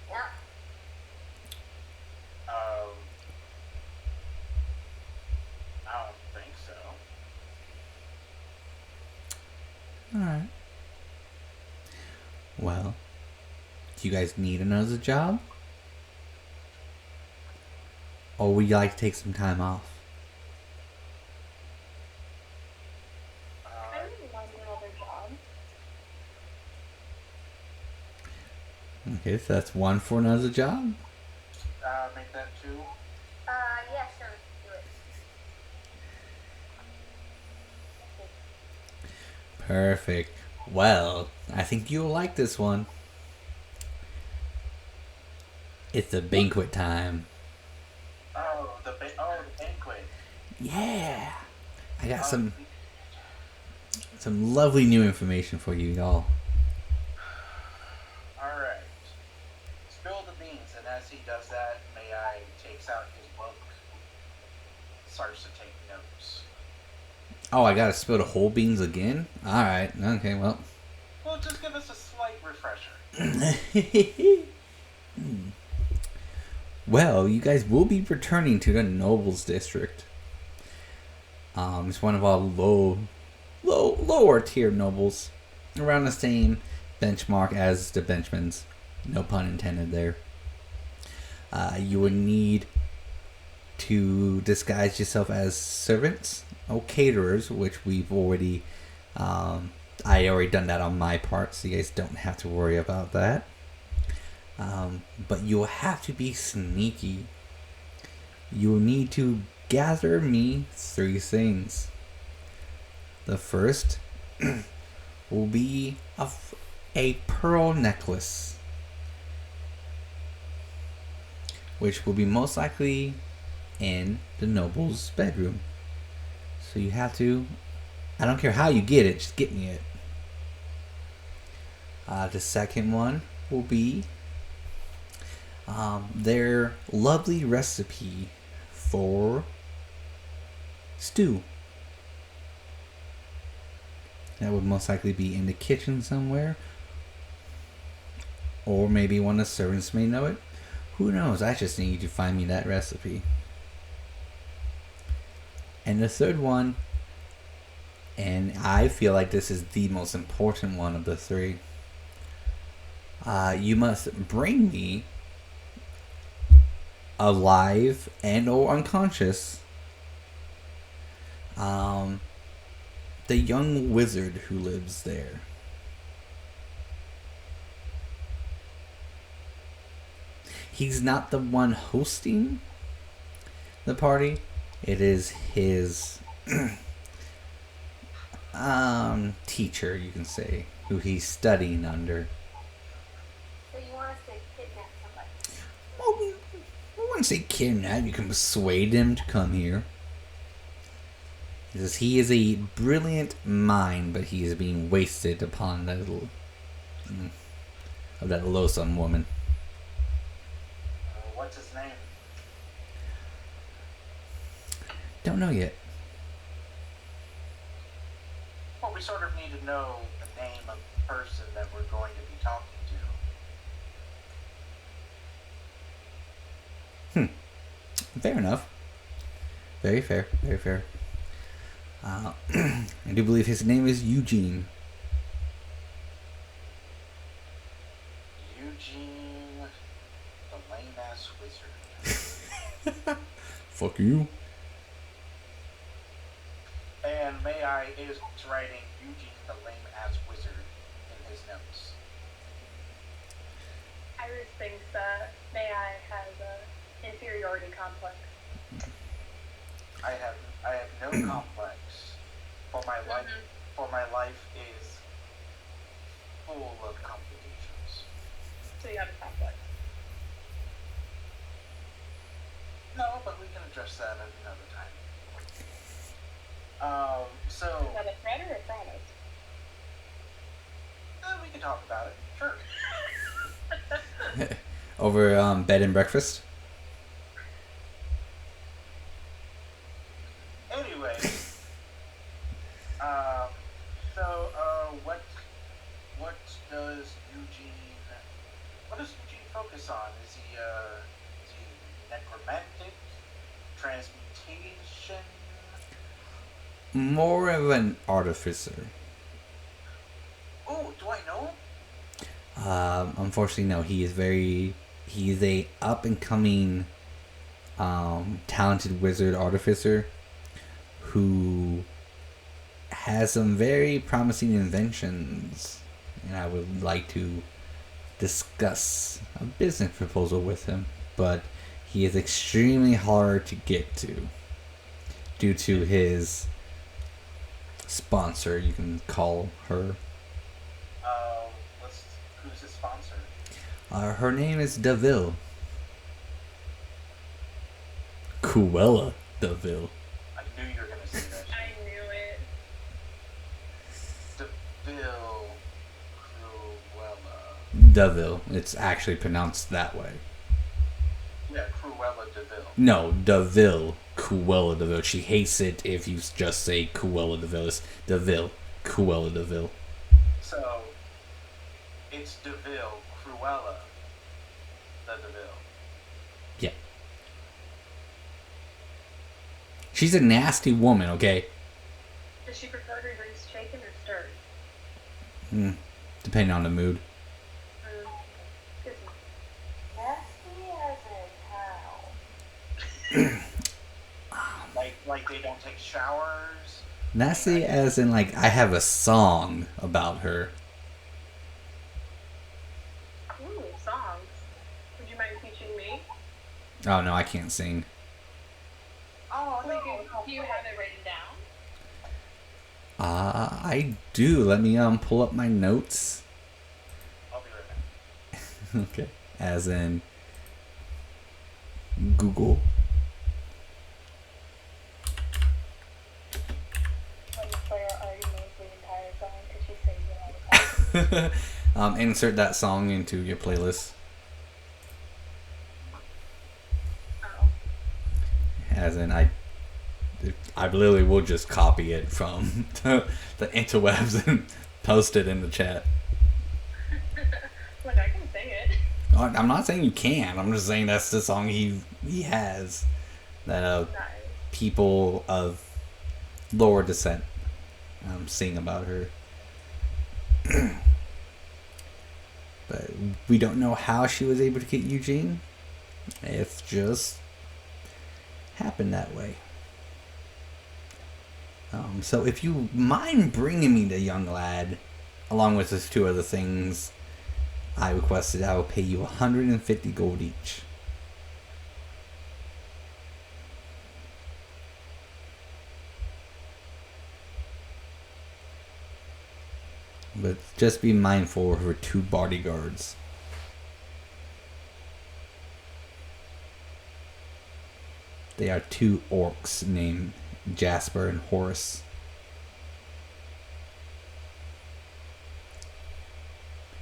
Yeah. I don't think so. Alright. Well, Do you guys need another job? Or would you like to take some time off? I really want another job. Okay, so that's one for another job. Make that 2. Yeah, sure. Do it. Perfect. Well, I think you'll like this one. It's the banquet time. The banquet. Yeah. I got Um, some lovely new information for you y'all. All right. Spill the beans, and as he does that, May-Ighe takes out his book, starts to take notes. Oh, I gotta spill the whole beans again? Alright, okay, well. Well, just give us a slight refresher. Well, you guys will be returning to the Nobles District. It's one of our lower tier nobles. Around the same benchmark as the Benchmans. No pun intended there. You would need to disguise yourself as servants or caterers, which we've already... I already done that on my part, so you guys don't have to worry about that. But you'll have to be sneaky. You'll need to gather me 3 things. The first will be a pearl necklace, which will be most likely in the noble's bedroom. So you have to, I don't care how you get it, just get me it. The second one will be their lovely recipe for stew. That would most likely be in the kitchen somewhere. Or maybe one of the servants may know it. Who knows? I just need you to find me that recipe. And the third one, and I feel like this is the most important one of the 3. You must bring me alive and or unconscious the young wizard who lives there. He's not the one hosting the party. It is his teacher, you can say, who he's studying under. So you want us to kidnap somebody? Well, we wouldn't say kidnap. You can persuade him to come here. Because he is a brilliant mind, but he is being wasted upon that little... of that Lozano woman. What's his name? Don't know yet. Well, we sort of need to know the name of the person that we're going to be talking to. Fair enough. Very fair. Very fair. I do believe his name is Eugene. Eugene, the lame-ass wizard. Fuck you. And May-Ighe is writing Eugene, the lame-ass wizard in his notes. Iris thinks May-Ighe has an inferiority complex. I have no complex. For my life, is full of complications. So you have a complex. No, but we can address that at another time. So Is that a threat or a promise? we can talk about it. Sure. Over bed and breakfast. Anyway, what does Eugene focus on? Is he necromantic, transmutation? More of an artificer. Oh, do I know him? Unfortunately, no. He's a up and coming, talented wizard artificer who has some very promising inventions, and I would like to discuss a business proposal with him, but he is extremely hard to get to due to his sponsor, you can call her. Who's the sponsor? Her name is Deville. Cruella Deville. I knew you were going to say that. I knew it. DeVille Cruella. Deville. It's actually pronounced that way. Yeah, Cruella DeVille. No, Deville. Cruella Deville. She hates it if you just say Cruella Deville. It's Deville. Cruella Deville. So, it's DeVille, Cruella, the DeVille. Yeah. She's a nasty woman, okay? Does she prefer her drinks shaken or stirred? Depending on the mood. Good to know. Nasty as in how? Like they don't take showers. Nasty as in, like, I have a song about her. Ooh, songs. Would you mind teaching me? Oh, no, I can't sing. Oh, no, Do you have it written down? I do. Let me pull up my notes. I'll be right back. Okay. As in Google. The player already knows the entire song because she sings it all the time. Insert that song into your playlist. Oh. As in, I literally will just copy it from the interwebs and post it in the chat. Look, I can sing it. I'm not saying you can. I'm just saying that's the song he has that Nice. people of lower descent sing about her. But we don't know how she was able to get Eugene. It's just happened that way. So if you mind bringing me the young lad, along with his two other things I requested, I will pay you 150 gold each. But just be mindful of her two bodyguards. They are two orcs named Jasper and Horace.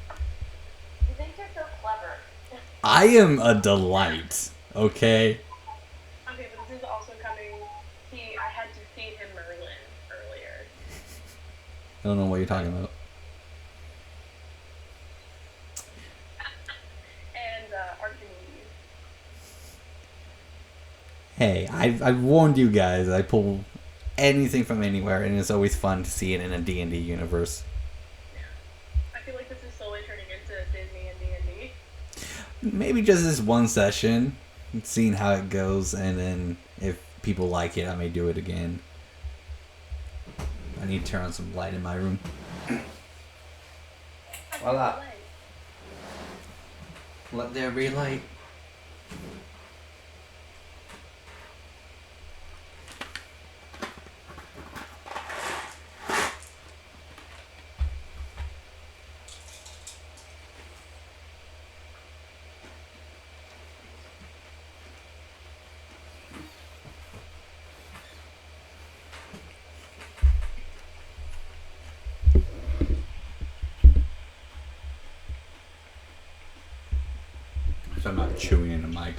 You think you're so clever. I am a delight, okay? Okay, but this is also coming. I had to feed him Merlin earlier. I don't know what you're talking about. And Archimedes. Hey, I've warned you guys. I pull anything from anywhere, and it's always fun to see it in a D&D universe. I feel like this is slowly turning into Disney and D&D. Maybe just this one session, seeing how it goes, and then if people like it, I may do it again. I need to turn on some light in my room. Voila. Let there be light. So I'm not chewing in the mic.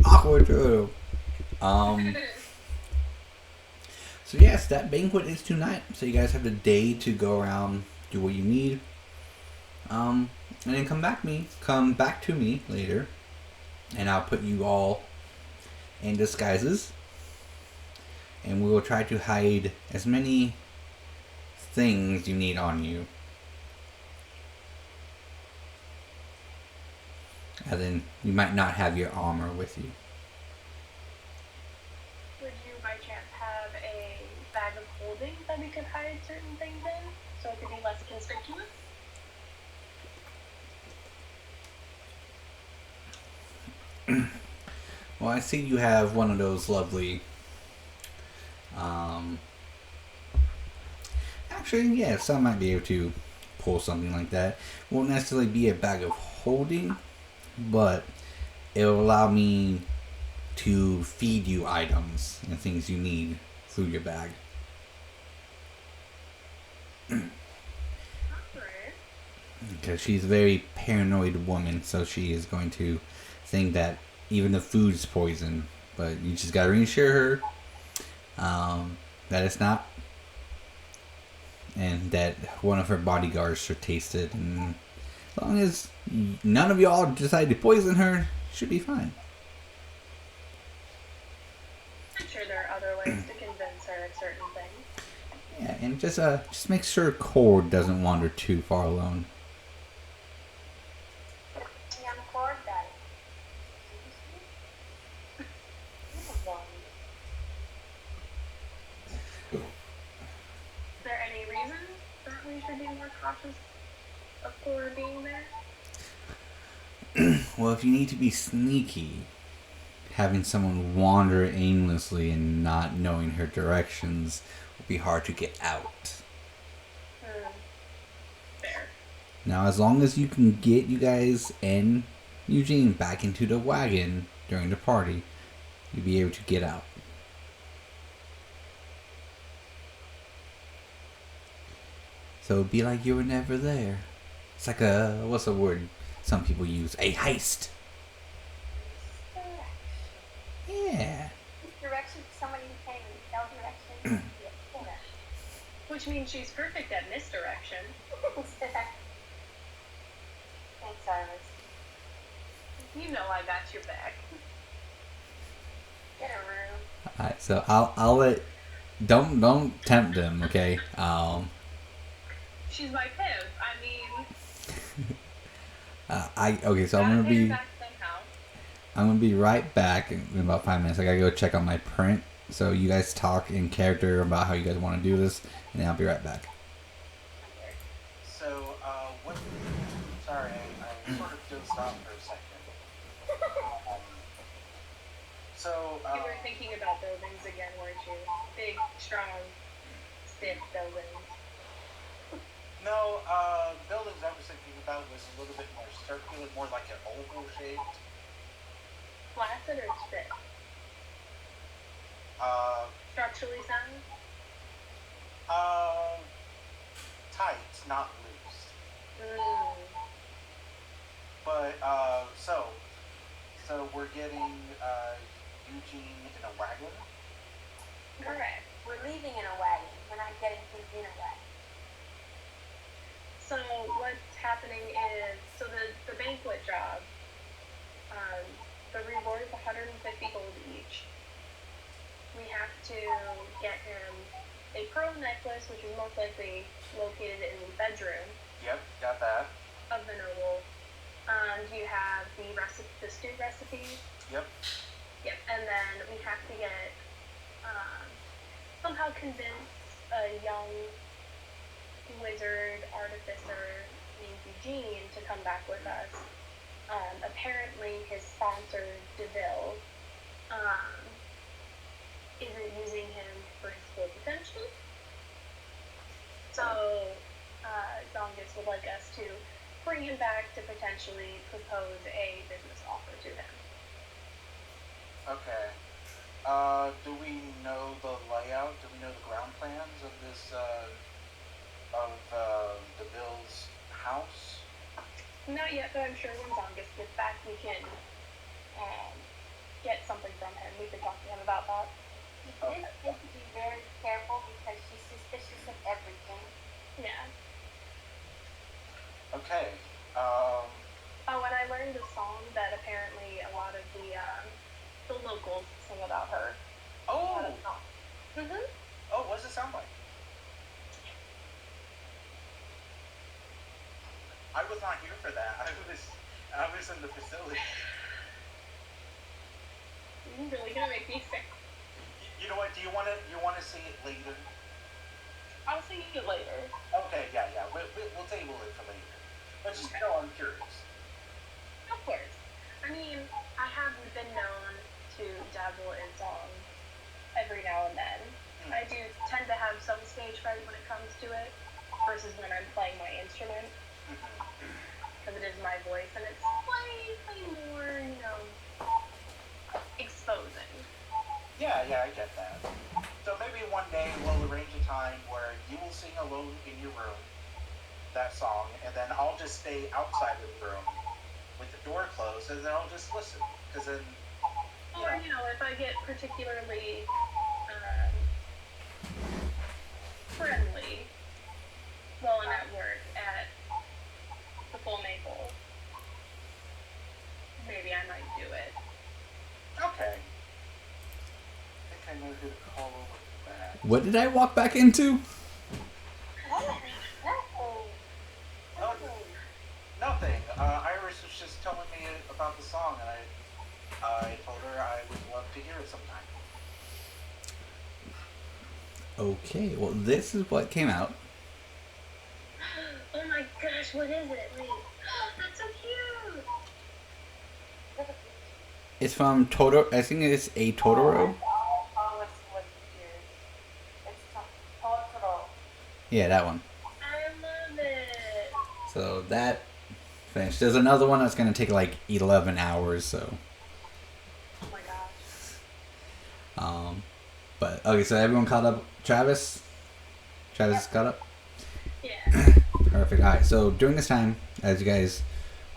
Awkward too. So yes, that banquet is tonight. So you guys have the day to go around, do what you need. And then come back to me later. And I'll put you all in disguises. And we will try to hide as many things you need on you. And then you might not have your armor with you. Would you by chance have a bag of holding that we could hide certain things in so it could be less conspicuous? Well, I see you have one of those lovely. Actually, yeah, some might be able to pull something like that. Won't necessarily be a bag of holding, but it'll allow me to feed you items and things you need through your bag. Alright. Because she's a very paranoid woman, so she is going to think that even the food's poison. But you just gotta reassure her that it's not, and that one of her bodyguards should taste it. And as long as none of y'all decide to poison her, should be fine. I'm sure there are other ways to convince her of certain things. Yeah, and just make sure Cord doesn't wander too far alone. Yeah, I'm cord guy. Is there any reason that we should be more cautious of Cora being there? Well, if you need to be sneaky, having someone wander aimlessly and not knowing her directions will be hard to get out. Fair. Now, as long as you can get you guys and Eugene back into the wagon during the party, you'll be able to get out. So it'd be like you were never there. It's like a, what's the word some people use? A heist. Yeah. Direction to somebody who came and tell direction. Which means she's perfect at misdirection. Thanks, Iris. You know I got your back. Get a room. Alright, so I'll let, don't tempt them, okay? She's my pimp. I mean, Okay, so gotta pay her back somehow. I'm gonna be right back in about 5 minutes. I gotta go check on my print. So you guys talk in character about how you guys want to do this, and then I'll be right back. So, what? Sorry, I sort of dozed off for a second. So, You were thinking about buildings again, weren't you? Big, strong, stiff buildings. no, the buildings I was thinking about was a little bit more circular, more like an oval shaped. Flaccid or stiff? Structurally sound? Tight, not loose. But, so we're getting, Eugene in a wagon? Correct. We're leaving in a wagon. We're not getting things in a wagon. So what's happening is, so the banquet job, the reward is 150 gold each. We have to get him a pearl necklace, which is most likely located in the bedroom Yep, got that. of the noble. You have the stew recipe. Yep. Yep, and then we have to get, somehow convince a young wizard artificer named Eugene to come back with us. Apparently his sponsor, DeVille, isn't using him for his full potential. So, Zongus would like us to bring him back to potentially propose a business offer to him. Okay. Do we know the layout? Do we know the ground plans of this, the Bill's house? Not yet, but I'm sure when Zongus gets back, we can get something from him. We can talk to him about that. She did say to be very careful because she's suspicious of everything. Yeah. Okay. Oh, and I learned a song that apparently a lot of the locals sing about her. Oh! Mm-hmm. Oh, what does it sound like? I was not here for that. I was in the facility. You're really gonna make me sick. You know what? Do you want to see it later? I'll see you later. Okay, yeah. We'll table it for later. But just know I'm curious. Of course. I mean, I have been known to dabble in songs every now and then. I do tend to have some stage fright when it comes to it, versus when I'm playing my instrument, because it is my voice, and it's slightly more, exposing. Yeah, I get that. So maybe one day we'll arrange a time where you will sing alone in your room that song, and then I'll just stay outside of the room with the door closed, and then I'll just listen. Because then, Or, if I get particularly friendly while I'm at work at the Full Maple, maybe I might do it. okay. I think I know who to call over for that. What did I walk back into? Nothing. Iris was just telling me about the song, and I told her I would love to hear it sometime. Okay, well, this is what came out. Oh my gosh, what is it? Wait. That's so cute! It's from Totoro. I think it's a Totoro. Yeah, that one. I love it! So that finished. There's another one that's going to take like 11 hours, so. Oh my gosh. But, okay, so everyone caught up? Travis? Travis is caught up? Yeah. Perfect. Alright, so during this time, as you guys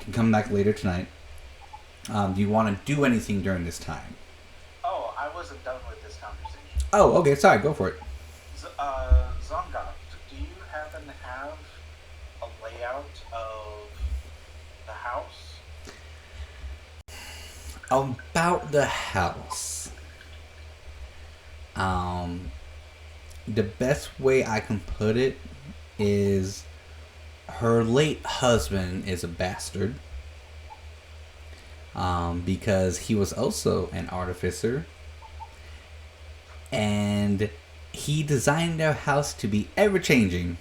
can come back later tonight, do you want to do anything during this time? Oh, I wasn't done with this conversation. Oh, okay, sorry, go for it. Zonga, do you happen to have a layout of the house? About the house. The best way I can put it is her late husband is a bastard. Because he was also an artificer. And he designed their house to be ever-changing.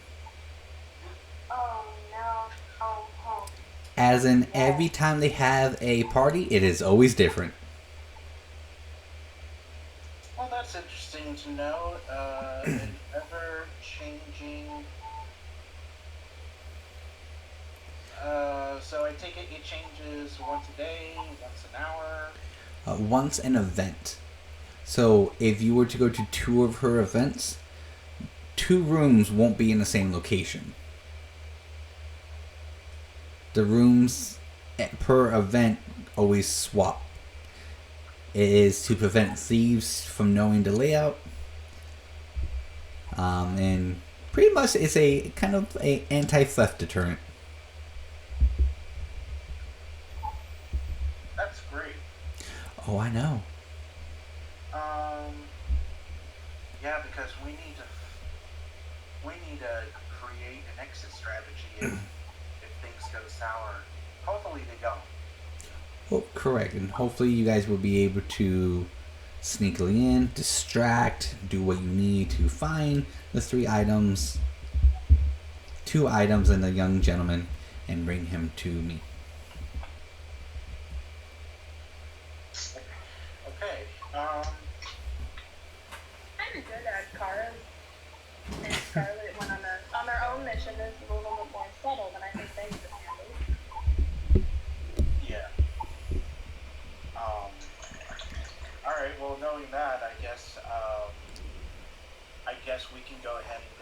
Oh no. Oh. As in, every time they have a party, it is always different. Well, that's interesting to know. An ever-changing... so I take it changes once a day, once an hour? Once an event. So if you were to go to 2 of her events, 2 rooms won't be in the same location. The rooms per event always swap. It is to prevent thieves from knowing the layout. And pretty much it's a kind of a anti-theft deterrent. That's great. Oh, I know. Yeah, because we need to create an exit strategy if things go sour. Hopefully they don't. Well, correct. And hopefully you guys will be able to sneakily in, distract, do what you need to find the 2 items and the young gentleman, and bring him to me. Okay. I'm good at Kara and Scarlet went on their own mission is a little bit more subtle than I think they could handle. Yeah. Alright, well, knowing that, I guess we can go ahead and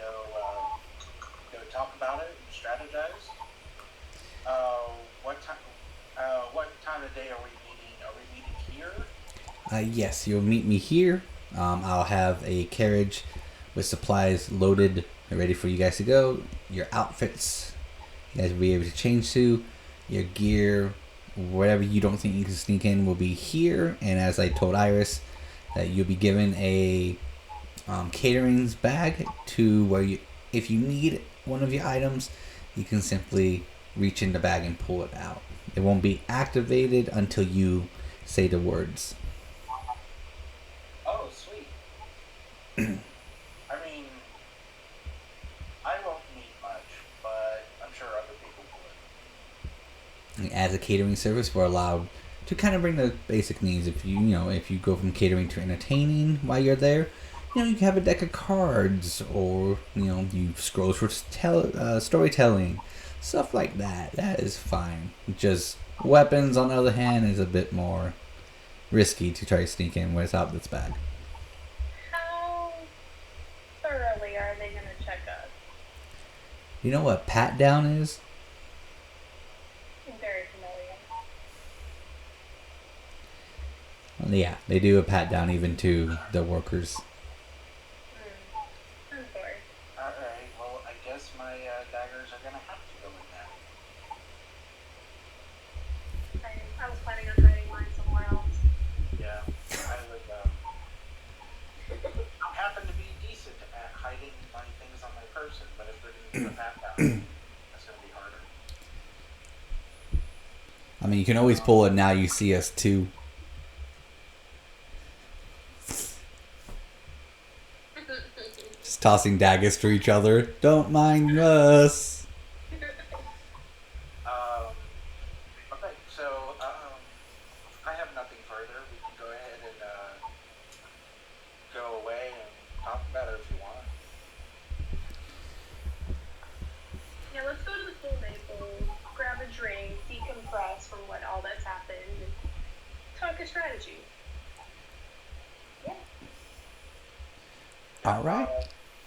go talk about it and strategize. What time of day are we meeting? Are we meeting here? Yes, you'll meet me here. I'll have a carriage with supplies loaded and ready for you guys to go. Your outfits, you guys will be able to change to. Your gear, whatever you don't think you can sneak in, will be here. And as I told Iris, that you'll be given a catering's bag to where you, if you need one of your items, you can simply reach in the bag and pull it out. It won't be activated until you say the words. Oh, sweet. I mean, I won't need much, but I'm sure other people would. As a catering service, we're allowed to kind of bring the basic needs. If if you go from catering to entertaining while you're there, you can have a deck of cards, or you scrolls for storytelling, stuff like that. That is fine. Just weapons, on the other hand, is a bit more risky to try to sneak in without this bag. How thoroughly are they going to check us? You know what pat down is? I'm very familiar. Well, yeah, they do a pat down even to the workers. Of course. Alright, well, I guess my daggers are gonna have to go in there. I was planning on hiding mine somewhere else. Yeah, I would, I happen to be decent at hiding my things on my person, but if they're gonna do a pat down, that's gonna be harder. I mean, you can always pull it now you see us too. Just tossing daggers to each other. Don't mind us. Okay, so, I have nothing further. We can go ahead and, go away and talk about it if you want. Yeah, let's go to the Full Maple, grab a drink, decompress from all that's happened, and talk a strategy. Alright.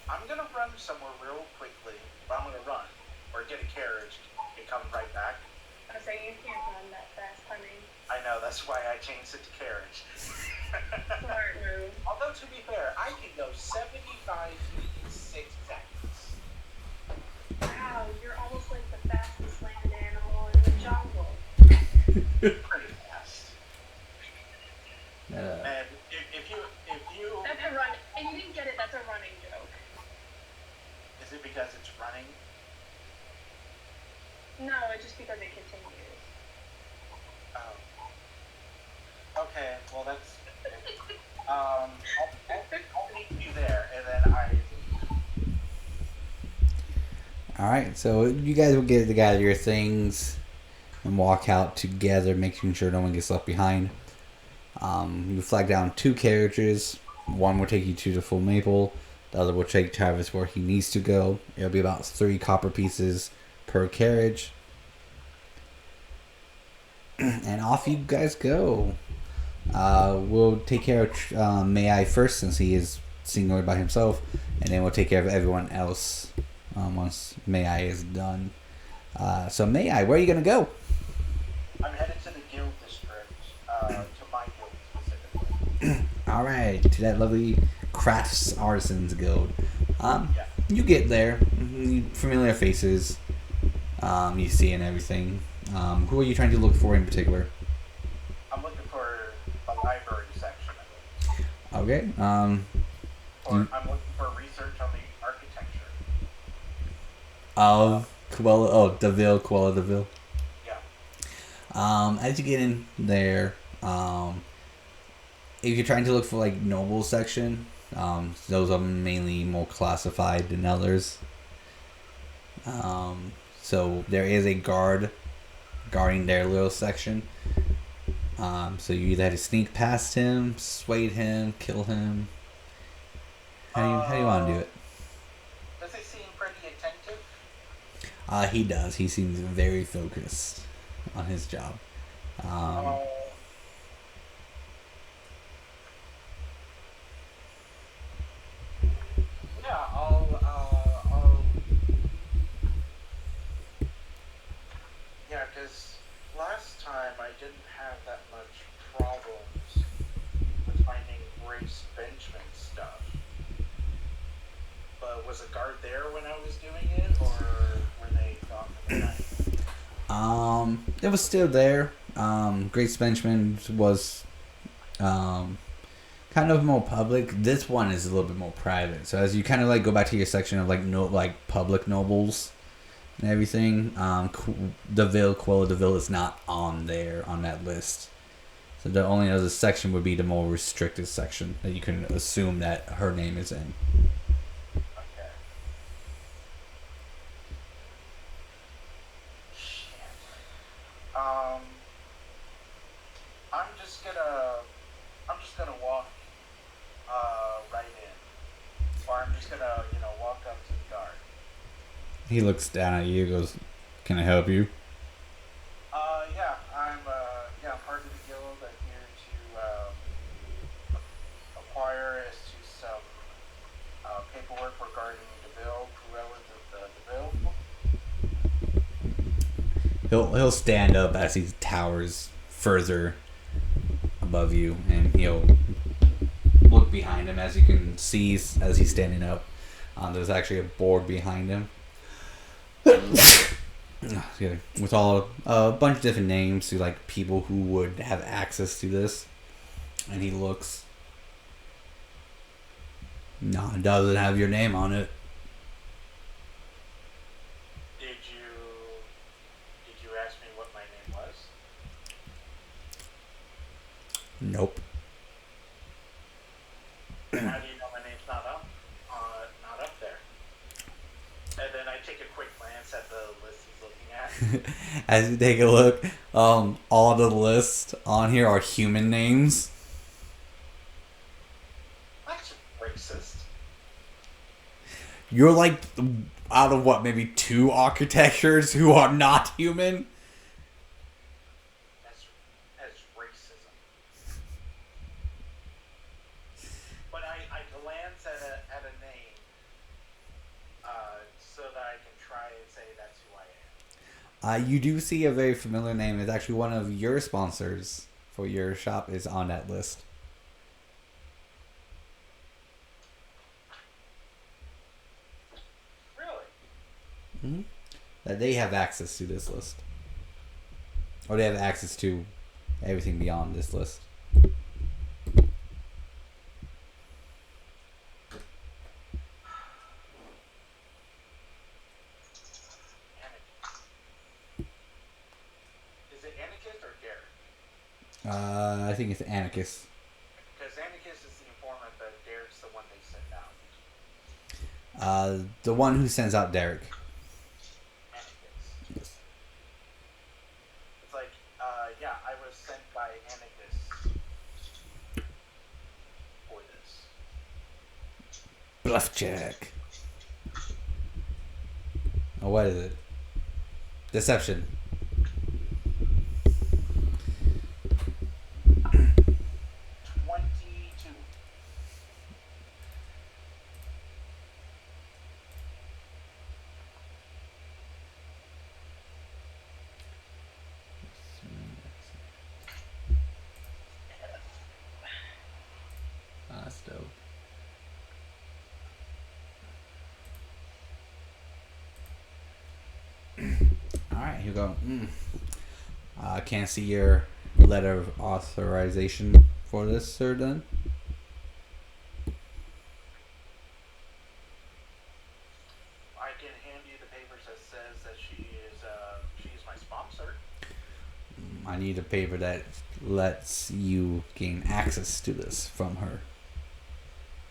I'm gonna run somewhere real quickly. But I'm gonna run, or get a carriage, and come right back. I say you can't run that fast, honey. I know, that's why I changed it to carriage. Smart move. Although, to be fair, I can go 75 feet in 6 seconds. Wow, you're almost like the fastest land animal in the jungle. Pretty fast. And if you... That's a run. And you didn't get it, that's a running joke. Is it because it's running? No, it's just because it continues. Oh. Okay, well that's... I'll meet you there, and then Alright, so you guys will get together your things and walk out together, making sure no one gets left behind. You flag down 2 carriages. One will take you to the Full Maple. The other will take Travis where he needs to go. It'll be about 3 copper pieces per carriage. And off you guys go. We'll take care of May-Ighe first, since he is singular by himself. And then we'll take care of everyone else once May-Ighe is done. So May-Ighe, where are you going to go? I'm headed to the guild district, to my guild specifically. Alright, to that lovely crafts artisans guild. Yeah. You get there, familiar faces, you see and everything. Who are you trying to look for in particular? I'm looking for the library section of it. Okay, I'm looking for research on the architecture. of Quella Deville. Yeah. As you get in there, if you're trying to look for like noble section, those are mainly more classified than others. So there is a guard guarding their little section. So you either have to sneak past him, sway him, kill him. How do you want to do it? Does he seem pretty attentive? He does. He seems very focused on his job. Yeah, yeah, because last time I didn't have that much problems with finding Grace Benjamin stuff. But was a guard there when I was doing it, or were they gone for the night? It was still there. Grace Benjamin was kind of more public. This one is a little bit more private. So as you kind of like go back to your section of like public nobles, and everything. Deville, Quella Deville is not on there on that list. So the only other section would be the more restricted section that you can assume that her name is in. Okay. Shit. I'm just gonna walk right in, or I'm just gonna walk up to the guard. He looks down at you, goes, "Can I help you?" Yeah, I'm part of the guild. I'm here to acquire as to some paperwork regarding DeVille, DeVille. He'll stand up as he towers further above you, and he'll look behind him. As you can see, as he's standing up, there's actually a board behind him. With all a bunch of different names to like people who would have access to this, and he looks. No, it doesn't have your name on it. Did you ask me what my name was? Nope. How do you know my name's not up there? And then I take a quick glance at the list he's looking at. As you take a look, all the lists on here are human names. That's racist. You're like out of what, maybe 2 architectures who are not human? That's racism. But I glance at a name so that I can try and say that's who I am. You do see a very familiar name. It's actually one of your sponsors for your shop is on that list. Really? Mm-hmm. That they have access to this list. Or they have access to everything beyond this list. Is it Anarchist or Derek? I think it's Anarchist. Because Anarchist is the informant, but Derek's the one they sent out. The one who sends out Derek. Anarchist. Yes. It's like, I was sent by Anarchist for this. Bluff check. Oh, what is it? Deception. 22. That's dope. Alright, here we go. I can't see your letter of authorization for this, sir, then. I can hand you the papers that says that she's my sponsor. I need a paper that lets you gain access to this from her.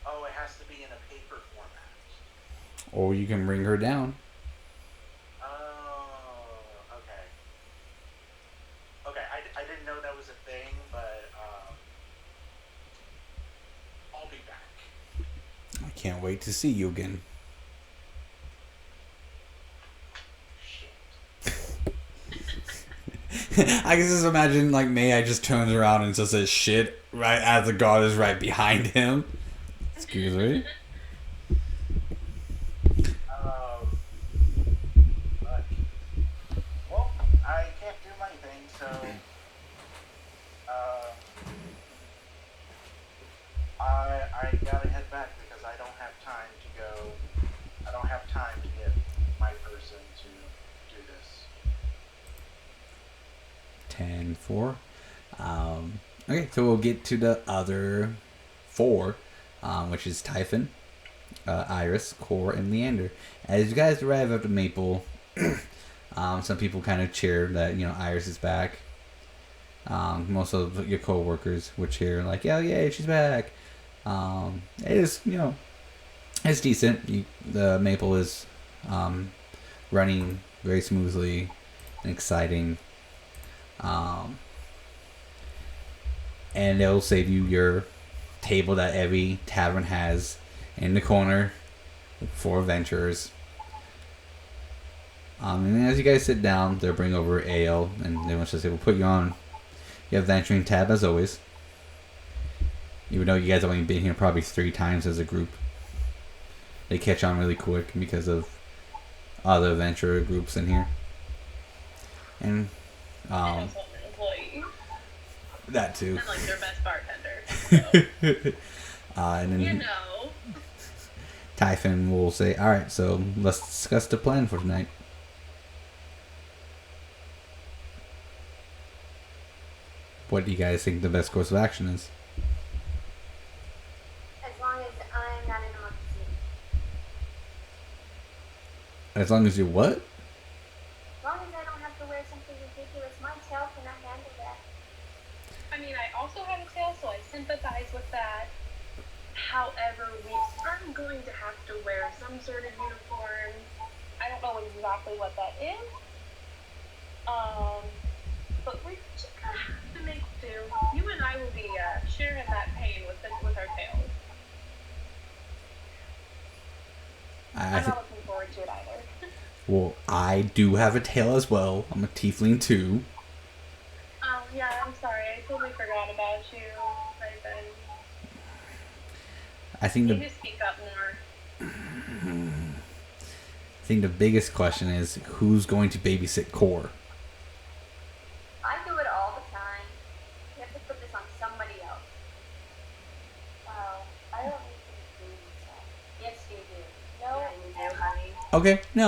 Oh, it has to be in a paper format. Or you can bring her down. Oh, okay. Okay, I didn't know that was a thing, but I'll be back. I can't wait to see you again. I can just imagine, like, May-Ighe just turns around and just says shit right as the guard is right behind him. Excuse me. Well, I can't do anything, so I gotta head back because I don't have time to go. I don't have time to get my person to do this. 10-4. Okay, so we'll get to the other 4, which is Typhon, Iris, Core, and Leander. As you guys arrive at the Maple, Some people kind of cheer that Iris is back. Most of your co-workers would cheer like, "Oh yeah, she's back." It is it's decent. The Maple is running very smoothly and exciting. And it'll save you your table that every tavern has in the corner for adventurers. And as you guys sit down, they'll bring over ale, and they want to say, "We'll put you on your adventuring tab as always." Even though you guys have only been here probably 3 times as a group, they catch on really quick because of other adventurer groups in here. And And also an employee. that too. And like their best bartender. So, And then you know. Typhon will say, "Alright, so let's discuss the plan for tonight." What do you guys think the best course of action is? As long as I'm not in a monkey suit. As long as you what? As long as I don't have to wear something ridiculous, my tail cannot handle that. I mean, I also have a tail, so I sympathize with that. However, we are going to have to wear some sort of uniform. I don't know exactly what that is. But we're just gonna have to make do. You and I will be sharing that pain with our tails. I'm not looking forward to it either. Well, I do have a tail as well. I'm a tiefling too. Oh, yeah, I'm sorry. I totally forgot about you. I think You need to speak up more. I think the biggest question is who's going to babysit Core. I do it all the time. You have to put this on somebody else. Wow, I don't need to do that. Yes, you do. No, Yeah, you do, honey. Okay, no.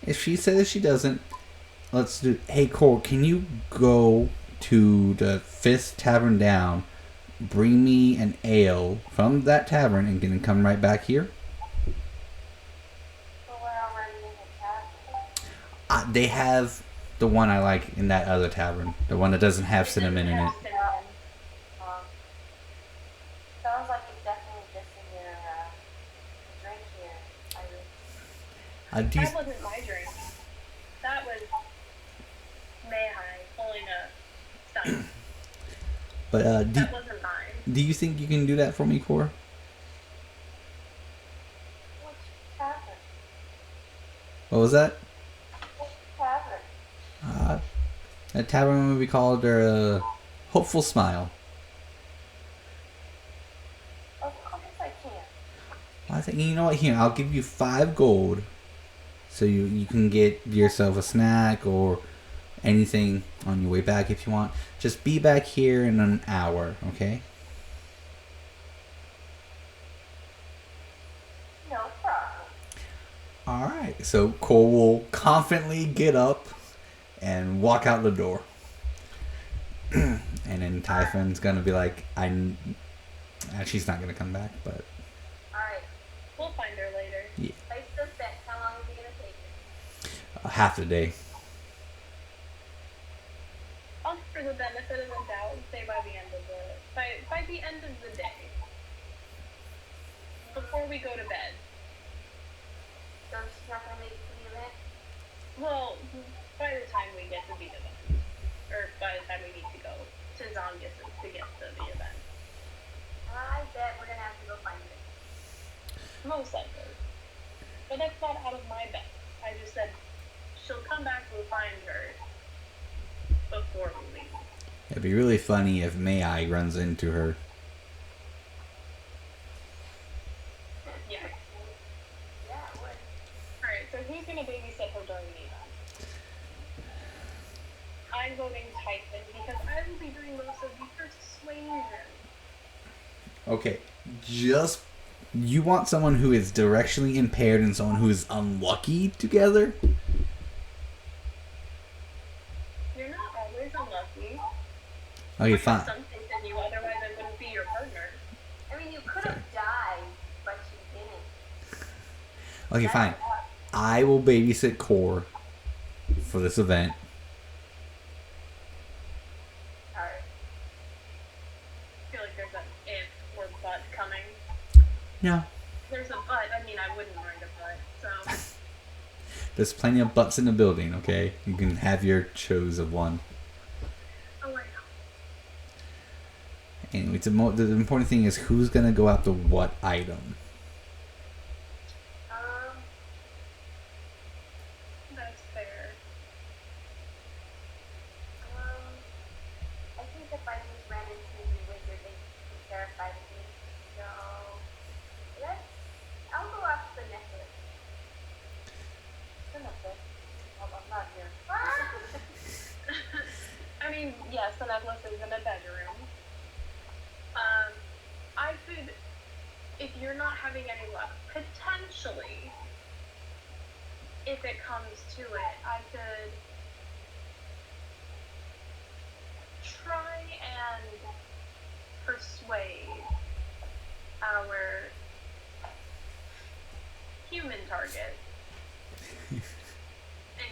If she says she doesn't, let's do. Hey, Core, can you go to the 5th tavern down, bring me an ale from that tavern, and then come right back here? but we're already in the tavern. They have the one I like in that other tavern, the one that doesn't have cinnamon in it. Sounds like it's definitely just in your drink here. That wasn't my drink. That was May-Ighe pulling a stunt. But That wasn't mine. do you think you can do that for me, Core? Which tavern? What was that? Which tavern? A tavern would be called Hopeful Smile. Of course I can. I think you know what? Here, I'll give you 5 gold, so you can get yourself a snack or anything on your way back if you want. Just be back here in an hour, okay? No problem. All right. So Cole will confidently get up and walk out the door, and then Typhon's gonna be like, she's not gonna come back, but Alright, We'll find her later. place those bets. How long is it going to take us? half the day. I'll for the benefit of the doubt and say by the end of the day. Before we go to bed. So she's not going to make it to the event? Well, by the time we get to the event. Or by the time we need to go to Zongus to get to the event. I bet we're going to have to go find it. Most likely. But that's not out of my bet. I just said she'll come back, we'll find her before we leave. It'd be really funny if May-Ighe runs into her. Yeah. Yeah, it would. Alright, so who's gonna babysit her during the event? I'm voting Typhon because I will be doing most of the persuasion. Okay, you want someone who is directionally impaired and someone who is unlucky together? You're not always unlucky. Okay, fine. Some things in you, otherwise I wouldn't be your partner. I mean, you could have died, but you didn't. Okay, fine. I will babysit Core for this event. Alright. I feel like there's an if or but coming. No. There's a but. I mean, I wouldn't mind a but. So. There's plenty of butts in the building, okay? You can have your choice of one. Oh, I know. Anyway, the important thing is who's going to go after what item. That's fair. I think if I just ran into the wizard, they'd be terrified of me. So, I'll go after the necklace. The necklace. Well, I'm not here. I mean, yes, the necklace is in a bedroom. I could, if you're not having any luck, potentially, if it comes to it, I could try and persuade our human target and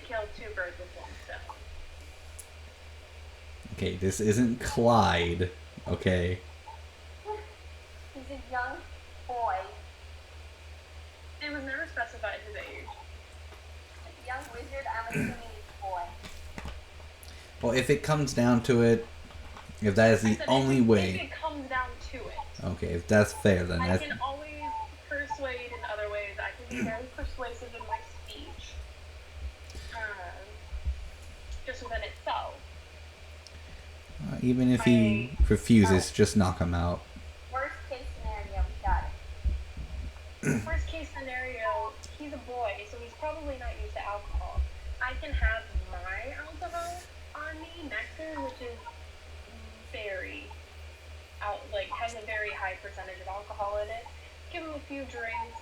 kill two birds with one stone. Okay, this isn't Clyde, okay? He's a young boy. It was never specified his age. A young wizard, I'm assuming he's a boy. Well, if it comes down to it, if that is the only If way... it comes down to it. Okay, if that's fair, then I that's... can always persuade in other ways. I can be very persuasive in my speech. Just within itself. Even if he refuses, just knock him out. Worst case scenario, we got it. Worst case scenario, he's a boy, so he's probably not used to alcohol. I can have my alcohol on me next to him, which is has a very high percentage of alcohol in it. Give him a few drinks.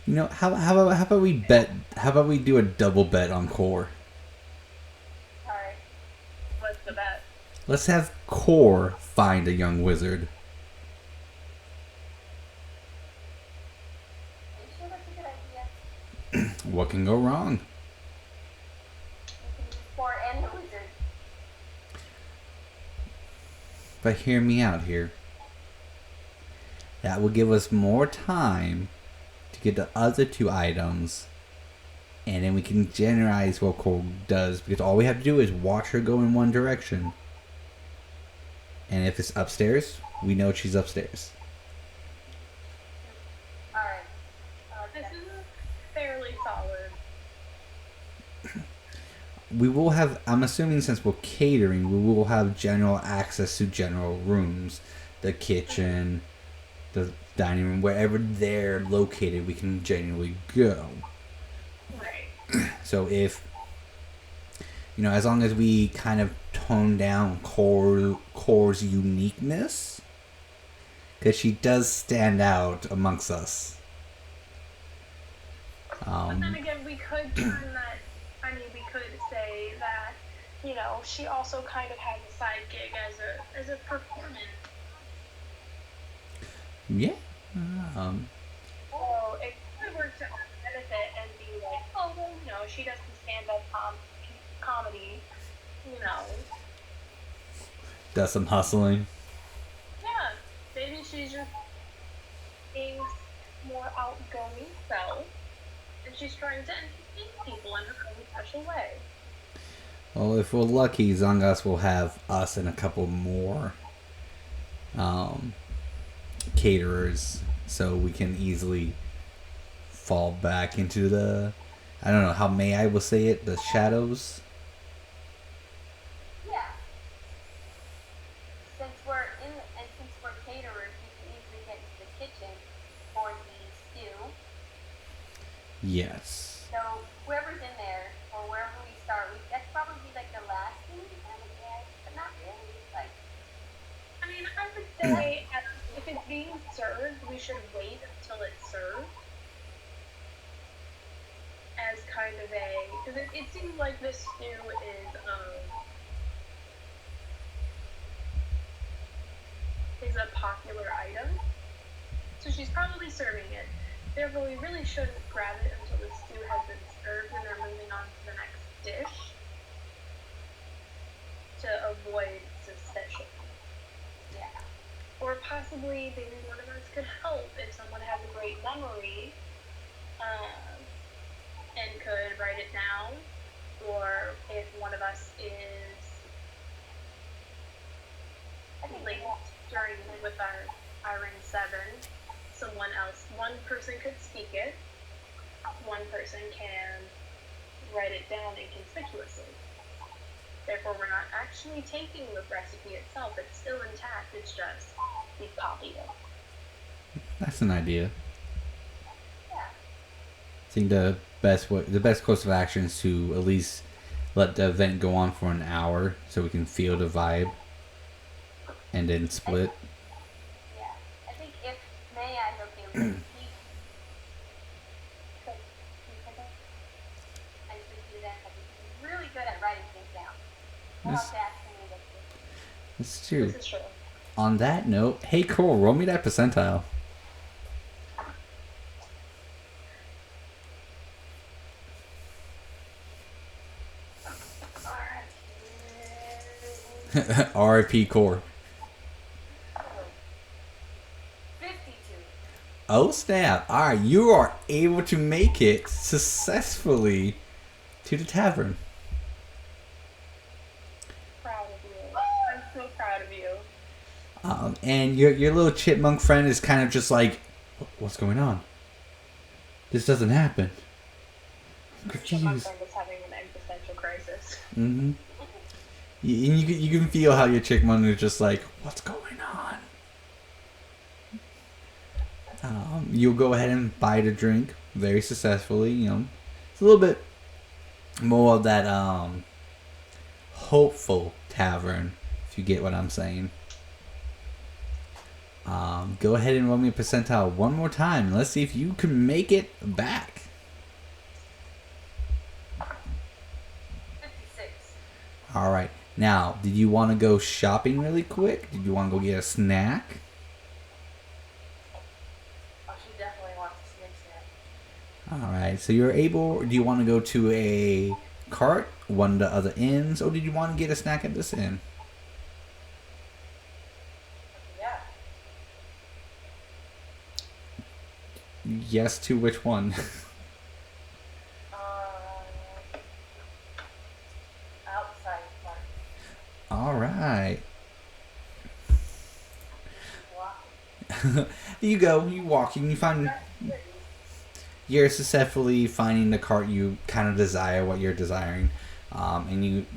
You know, how about we bet? How about we do a double bet on Core? Alright. What's the bet? Let's have Core find a young wizard. Are you sure that's a good idea? What can go wrong? We can use Core and the wizard. But hear me out here. That will give us more time to get the other two items, and then we can generalize what Core does, because all we have to do is watch her go in one direction. And if it's upstairs, we know she's upstairs. Alright. This is fairly solid. We will have, I'm assuming since we're catering, we will have general access to general rooms. The kitchen, the dining room, wherever they're located, we can generally go. Right. So if, you know, as long as we kind of tone down Core's uniqueness, because she does stand out amongst us. But then again, we could turn that, we could say that, you know, she also kind of has a side gig as a performance. Yeah. So it could work to our benefit and be like, oh, well, you know, she does some stand-up comedy, you know. Does some hustling. Yeah, maybe she's just being more outgoing self, and she's trying to entertain people in her own special way. Well, if we're lucky, Zangas will have us and a couple more caterers, so we can easily fall back into the, I don't know how May-Ighe will say it, the shadows. Yeah. Since we're caterers, we can easily get into the kitchen for the stew. Yes. So whoever's in there, or wherever we start, that's probably like the last thing we have to get, but not really. Like, I mean, I would say if it's being served, we should wait until it's served. As kind of a, because it seems like this stew is a popular item, so she's probably serving it. Therefore, we really shouldn't grab it until the stew has been served and they're moving on to the next dish to avoid suspicion. Yeah. Or possibly maybe one of us could help if someone has a great memory and could write it down, or if one of us is linked during with our Iron 7, someone else, one person could speak it, one person can write it down inconspicuously. Therefore, we're not actually taking the recipe itself. It's still intact. It's just we copied it. That's an idea. Yeah. I think the best course of action is to at least let the event go on for an hour so we can feel the vibe, and then split. Yeah. I think if May-Ighe's okay with it, I used to do that. He's really good at writing things down. We'll have to ask him when he gets here. That's true. This is true. On that note, hey Cole, roll me that percentile. R.I.P. Core. 52. Oh snap! Alright, you are able to make it successfully to the tavern. Proud of you. I'm so proud of you. And your little chipmunk friend is kind of just like, what's going on? This doesn't happen. I'm My confused. friend is having an existential crisis. Mm-hmm. You can feel how your chipmunk is just like, what's going on? You'll go ahead and buy the drink very successfully. You know, it's a little bit more of that hopeful tavern, if you get what I'm saying. Go ahead and roll me a percentile one more time. Let's see if you can make it back. 56. All right. Now, did you want to go shopping really quick? Did you want to go get a snack? Oh, she definitely wants to see that. All right. So you're able. Do you want to go to a cart, one of the other inns, or did you want to get a snack at this inn? Yeah. Yes to which one? Outside part. All right. Walking. You go. You walking. You find. You're successfully finding the cart you kind of desire, what you're desiring, and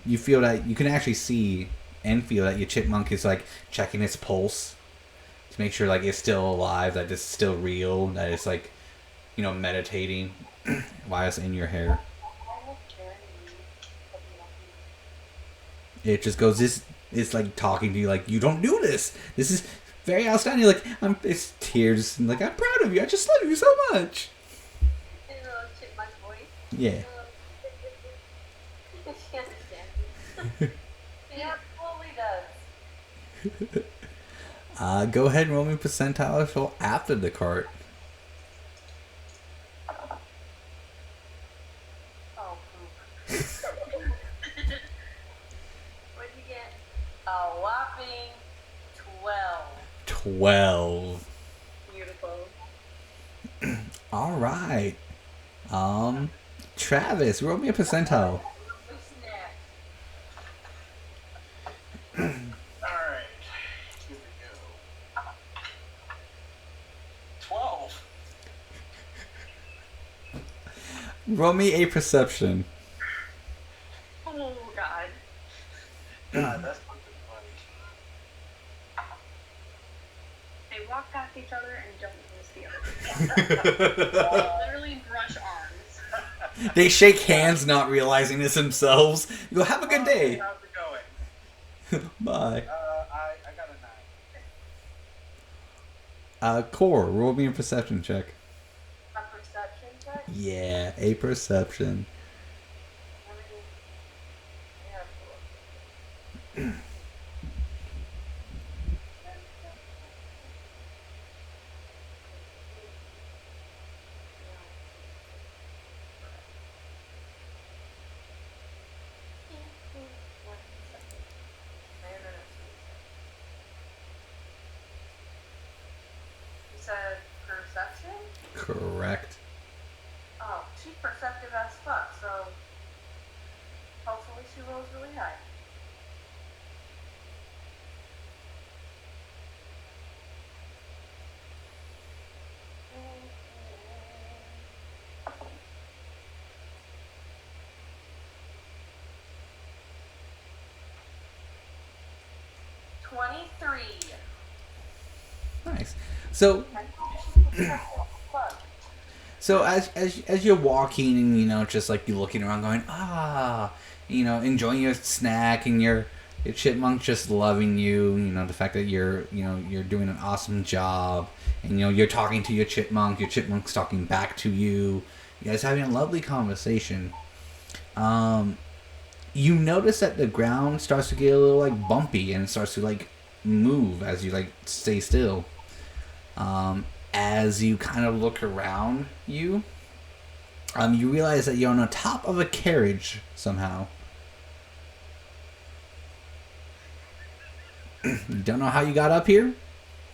you feel that you can actually see and feel that your chipmunk is like checking its pulse to make sure like it's still alive, that it's still real, that it's like, you know, meditating while it's in your hair. It just goes, it's like talking to you like, you don't do this. This is very outstanding. Like, it's tears. Like, I'm proud of you. I just love you so much. In a little chipmunk voice. Yeah. She understands. Yeah, totally does. Go ahead and roll me percentile so after the cart. Oh, poop. What'd you get? A whopping 12. 12. Beautiful. All right. Travis, roll me a percentile. Snap. Alright, here we go. 12. Roll me a perception. Oh God. God, that's fucking funny. They walk past each other and don't notice the other. They literally brush arms. They shake hands, not realizing this themselves. You go, have a good day. How's it going? Bye. I got a 9. Core, roll me a perception check. A perception check? Yeah, a perception. 23. Nice. So as you're walking and just like you're looking around going enjoying your snack and your chipmunk just loving you, the fact that you're doing an awesome job, and you're talking to your chipmunk's talking back to you. You guys having a lovely conversation. You notice that the ground starts to get a little like bumpy and it starts to like move as you like stay still. As you kind of look around you, you realize that you're on the top of a carriage somehow. You don't know how you got up here,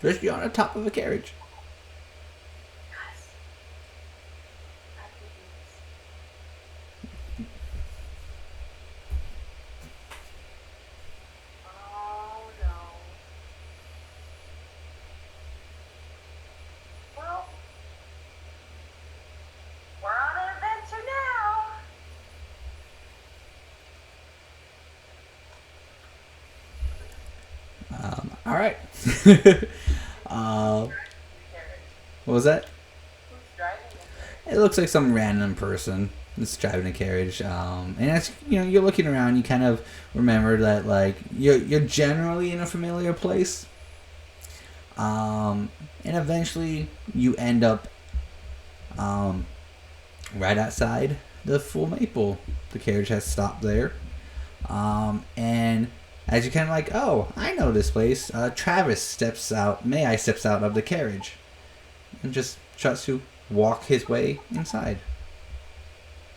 just you're on the top of a carriage. Yes. I have good news. Oh no. Well, we're on an adventure now. All right. What was that? Who's driving the carriage? It looks like some random person that's driving a carriage. And as you're looking around, you kind of remember that like you're generally in a familiar place. And eventually you end up right outside the Full Maple. The carriage has stopped there. And as you kind of like, oh, I know this place. Travis steps out. May-Ighe steps out of the carriage and just tries to walk his way inside.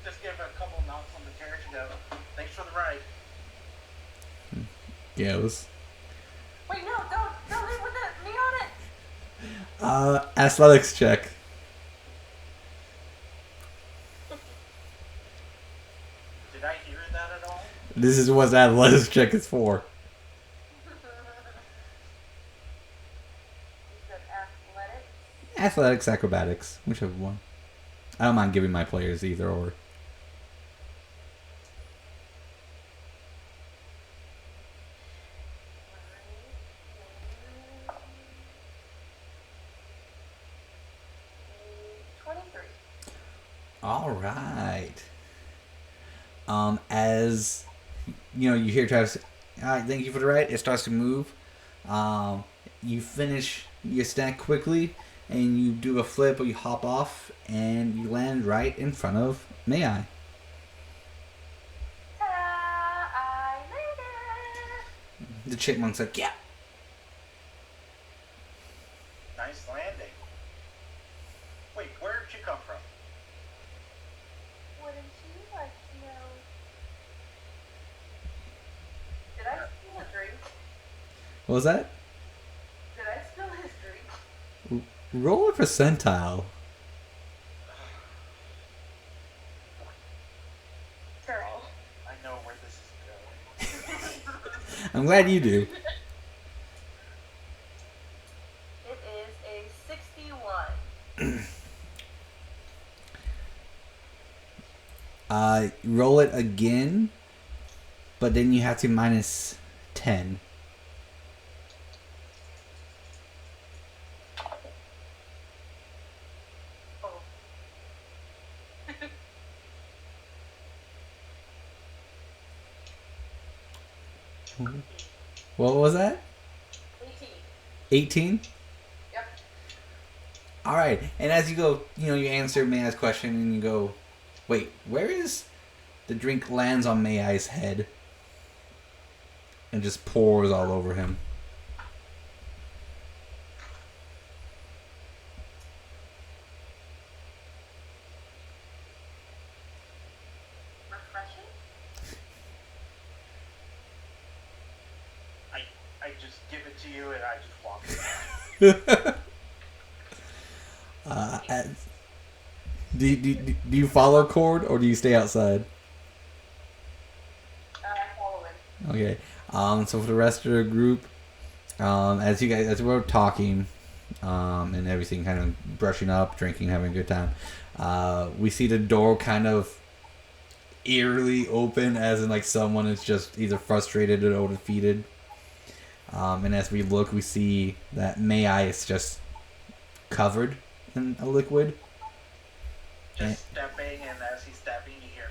Just give a couple knocks on the carriage and go, thanks for the ride. Goes. Wait, no, don't leave with me on it. Athletics check. Did I hear that at all? This is what athletics check is for. You said athletics. Athletics, acrobatics, whichever one. I don't mind giving my players either or. All right. As you hear Travis, all right, thank you for the ride. It starts to move. You finish your snack quickly, and you do a flip, or you hop off, and you land right in front of May-Ighe. Ta-da! I made it! The chipmunk's like, yeah. Nice landing. Wait, where did you come from? Wouldn't you like to know? Did I steal a drink? What was that? Did I spill his drink? Roll a percentile. Girl. I know where this is going. I'm glad you do. It is a 61. Roll it again, but then you have to minus 10. Oh. What was that? 18. 18? Yep. Alright, and as you go, you answer May-Ighe's question and you go, wait, where is the drink lands on May-Ighe's head and just pours all over him. Refreshing? I just give it to you and I just walk away. Do you follow Cord or do you stay outside? I follow him. Okay. So for the rest of the group, as we're talking, and everything, kind of brushing up, drinking, having a good time, we see the door kind of eerily open, as in like someone is just either frustrated or defeated. And as we look, we see that May-Ighe is just covered in a liquid. Just stepping, and as he's stepping, you hear.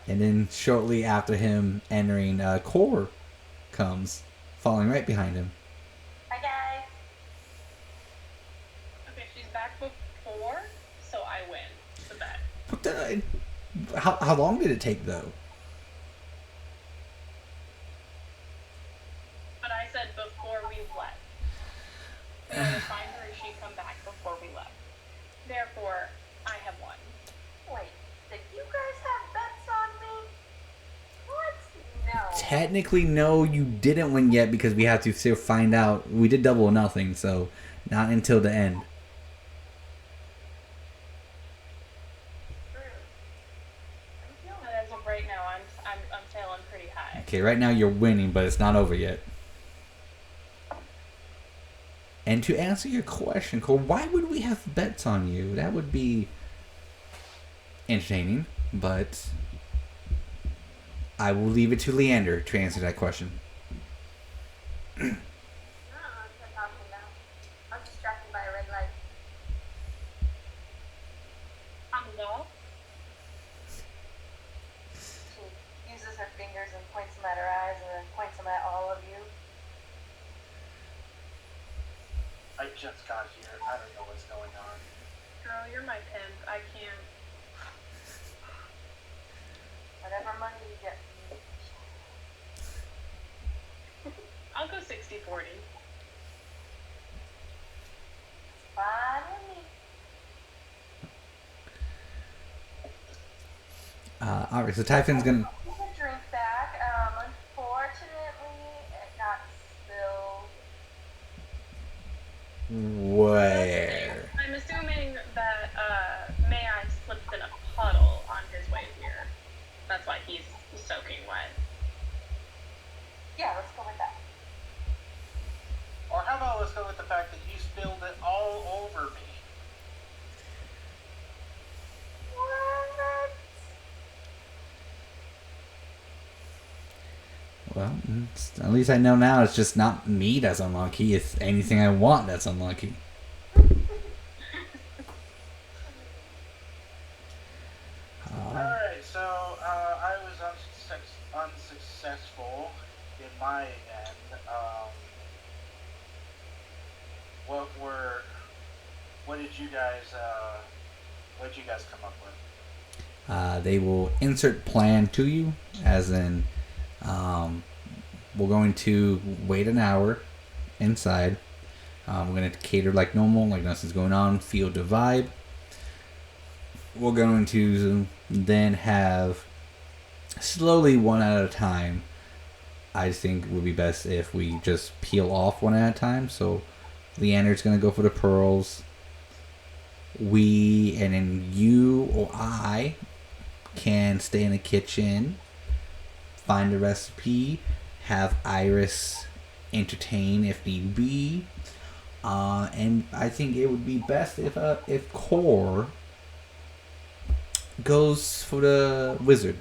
And then shortly after him entering, Core comes, following right behind him. Hi guys. Okay, she's back before, so I win the bet. How long did it take, though? But I said before we left. In order to find her, she come back before we left. Therefore, I have won. Wait, did you guys have bets on me? What? No. Technically, no, you didn't win yet because we have to still find out. We did double or nothing, so not until the end. But as of right now, I'm sailing pretty high. Okay, right now you're winning, but it's not over yet. And to answer your question, Cole, why would we have bets on you? That would be entertaining, but I will leave it to Leander to answer that question. I don't know what you're talking about. I'm distracted by a red light. No. She uses her fingers and points them at her eyes and then points them at all of you. I just got here. I don't know what's going on. Girl, you're my pimp. I can't. Whatever money you get. I'll go 60-40. Fine with me. Alright, so Typhon's gonna... Here's a drink back. Unfortunately, it got spilled. Where? I'm assuming that May-Ighe slipped in a puddle on his way here. That's why he's soaking wet. Yeah, let's go with that. Or how about let's go with the fact that you spilled it all over me. What? Well, at least I know now it's just not me that's unlucky. It's anything I want that's unlucky. Alright, so I was unsuccessful in my end. What did you guys come up with? They will insert plan to you, as in, we're going to wait an hour inside. We're going to cater like normal, like nothing's going on, feel the vibe. We're going to then have slowly one at a time. I think it would be best if we just peel off one at a time. So Leander's going to go for the pearls. And then you or I can stay in the kitchen, find the recipe, have Iris entertain if need be. And I think it would be best if Core goes for the wizard.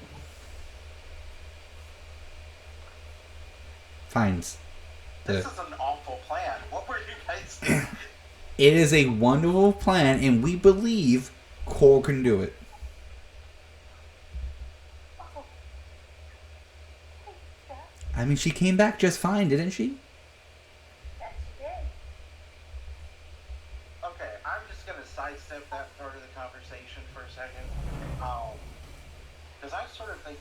Finds. This is an awful plan. What were you guys thinking? It is a wonderful plan, and we believe Core can do it. Oh. I mean, she came back just fine, didn't she? Yes, you did. Okay, I'm just gonna sidestep that part of the conversation for a second. Because I sort of think,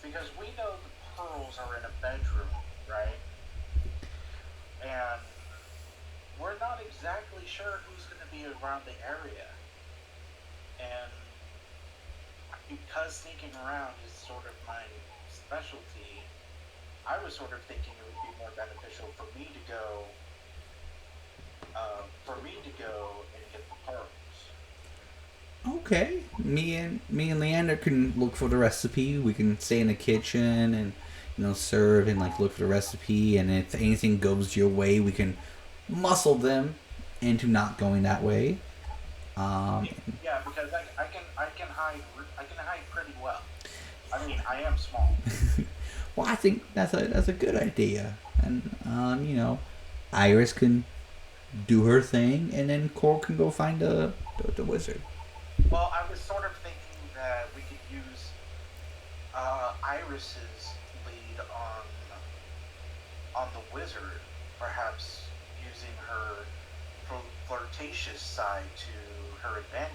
because we know the pearls are in a bedroom, right? And we're not exactly sure who's going to be around the area. And because sneaking around is sort of my specialty, I was sort of thinking it would be more beneficial for me to go and get the pearls. Okay. Me and Leander can look for the recipe. We can stay in the kitchen and serve and like look for the recipe. And if anything goes your way, we can muscle them into not going that way. Yeah, because I can hide pretty well. I mean, I am small. Well, I think that's a good idea, and Iris can do her thing, and then Cole can go find the wizard. Well, I was sort of thinking that we could use Iris's lead on the wizard, perhaps using her flirtatious side to her advantage.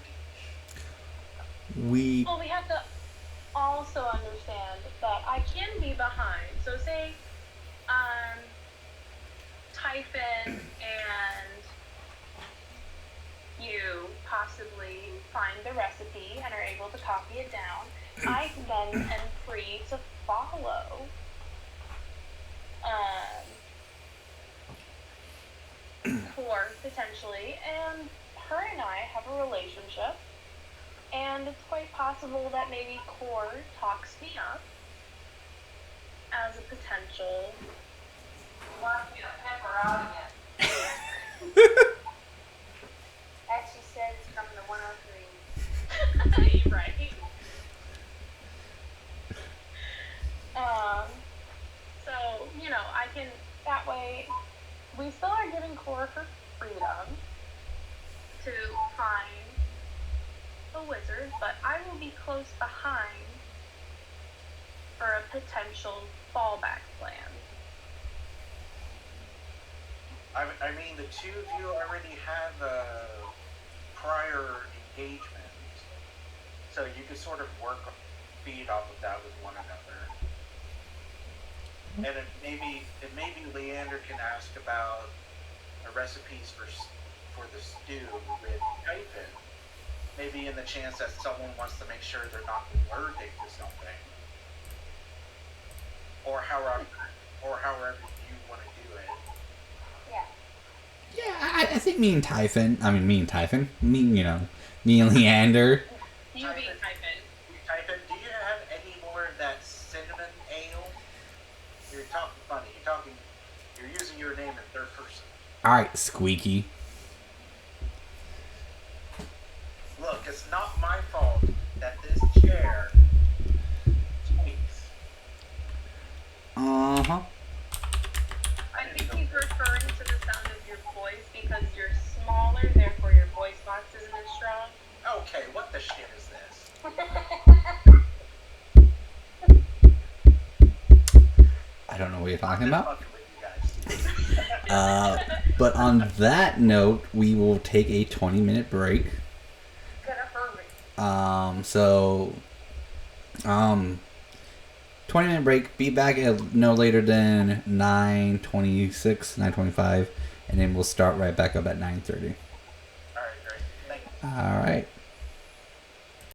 Well, we have to also understand that I can be behind. So say, Typhon and you possibly find the recipe and are able to copy it down. I then am free to follow. Core potentially, and her and I have a relationship. And it's quite possible that maybe Core talks me up as a potential. Want me to pepper out again? As she says from the 103. You're right. So, I can, that way, we still are giving Core her freedom to find the wizard, but I will be close behind for a potential fallback plan. I mean, the two of you already have a prior engagement, so you could sort of feed off of that with one another. And maybe Leander can ask about recipes for the stew with Typhon. Maybe in the chance that someone wants to make sure they're not allergic to something, or however you want to do it. Yeah. Yeah, I think me and Typhon, me and Leander. You being Typhon. Typhon, do you have any more of that cinnamon ale? You're talking funny. You're using your name in third person. Alright, Squeaky. Look, it's not my fault that this chair squeaks. Uh-huh. I think he's referring to the sound of your voice because you're smaller, therefore your voice box isn't as strong. Okay, what the shit is this? I don't know what you're talking about. Fucking with you guys. But on that note, we will take a 20-minute break. Kinda hungry. 20-minute break. Be back at no later than 9:26, 9:25, and then we'll start right back up at 9:30. Alright, great. Thank you. All right.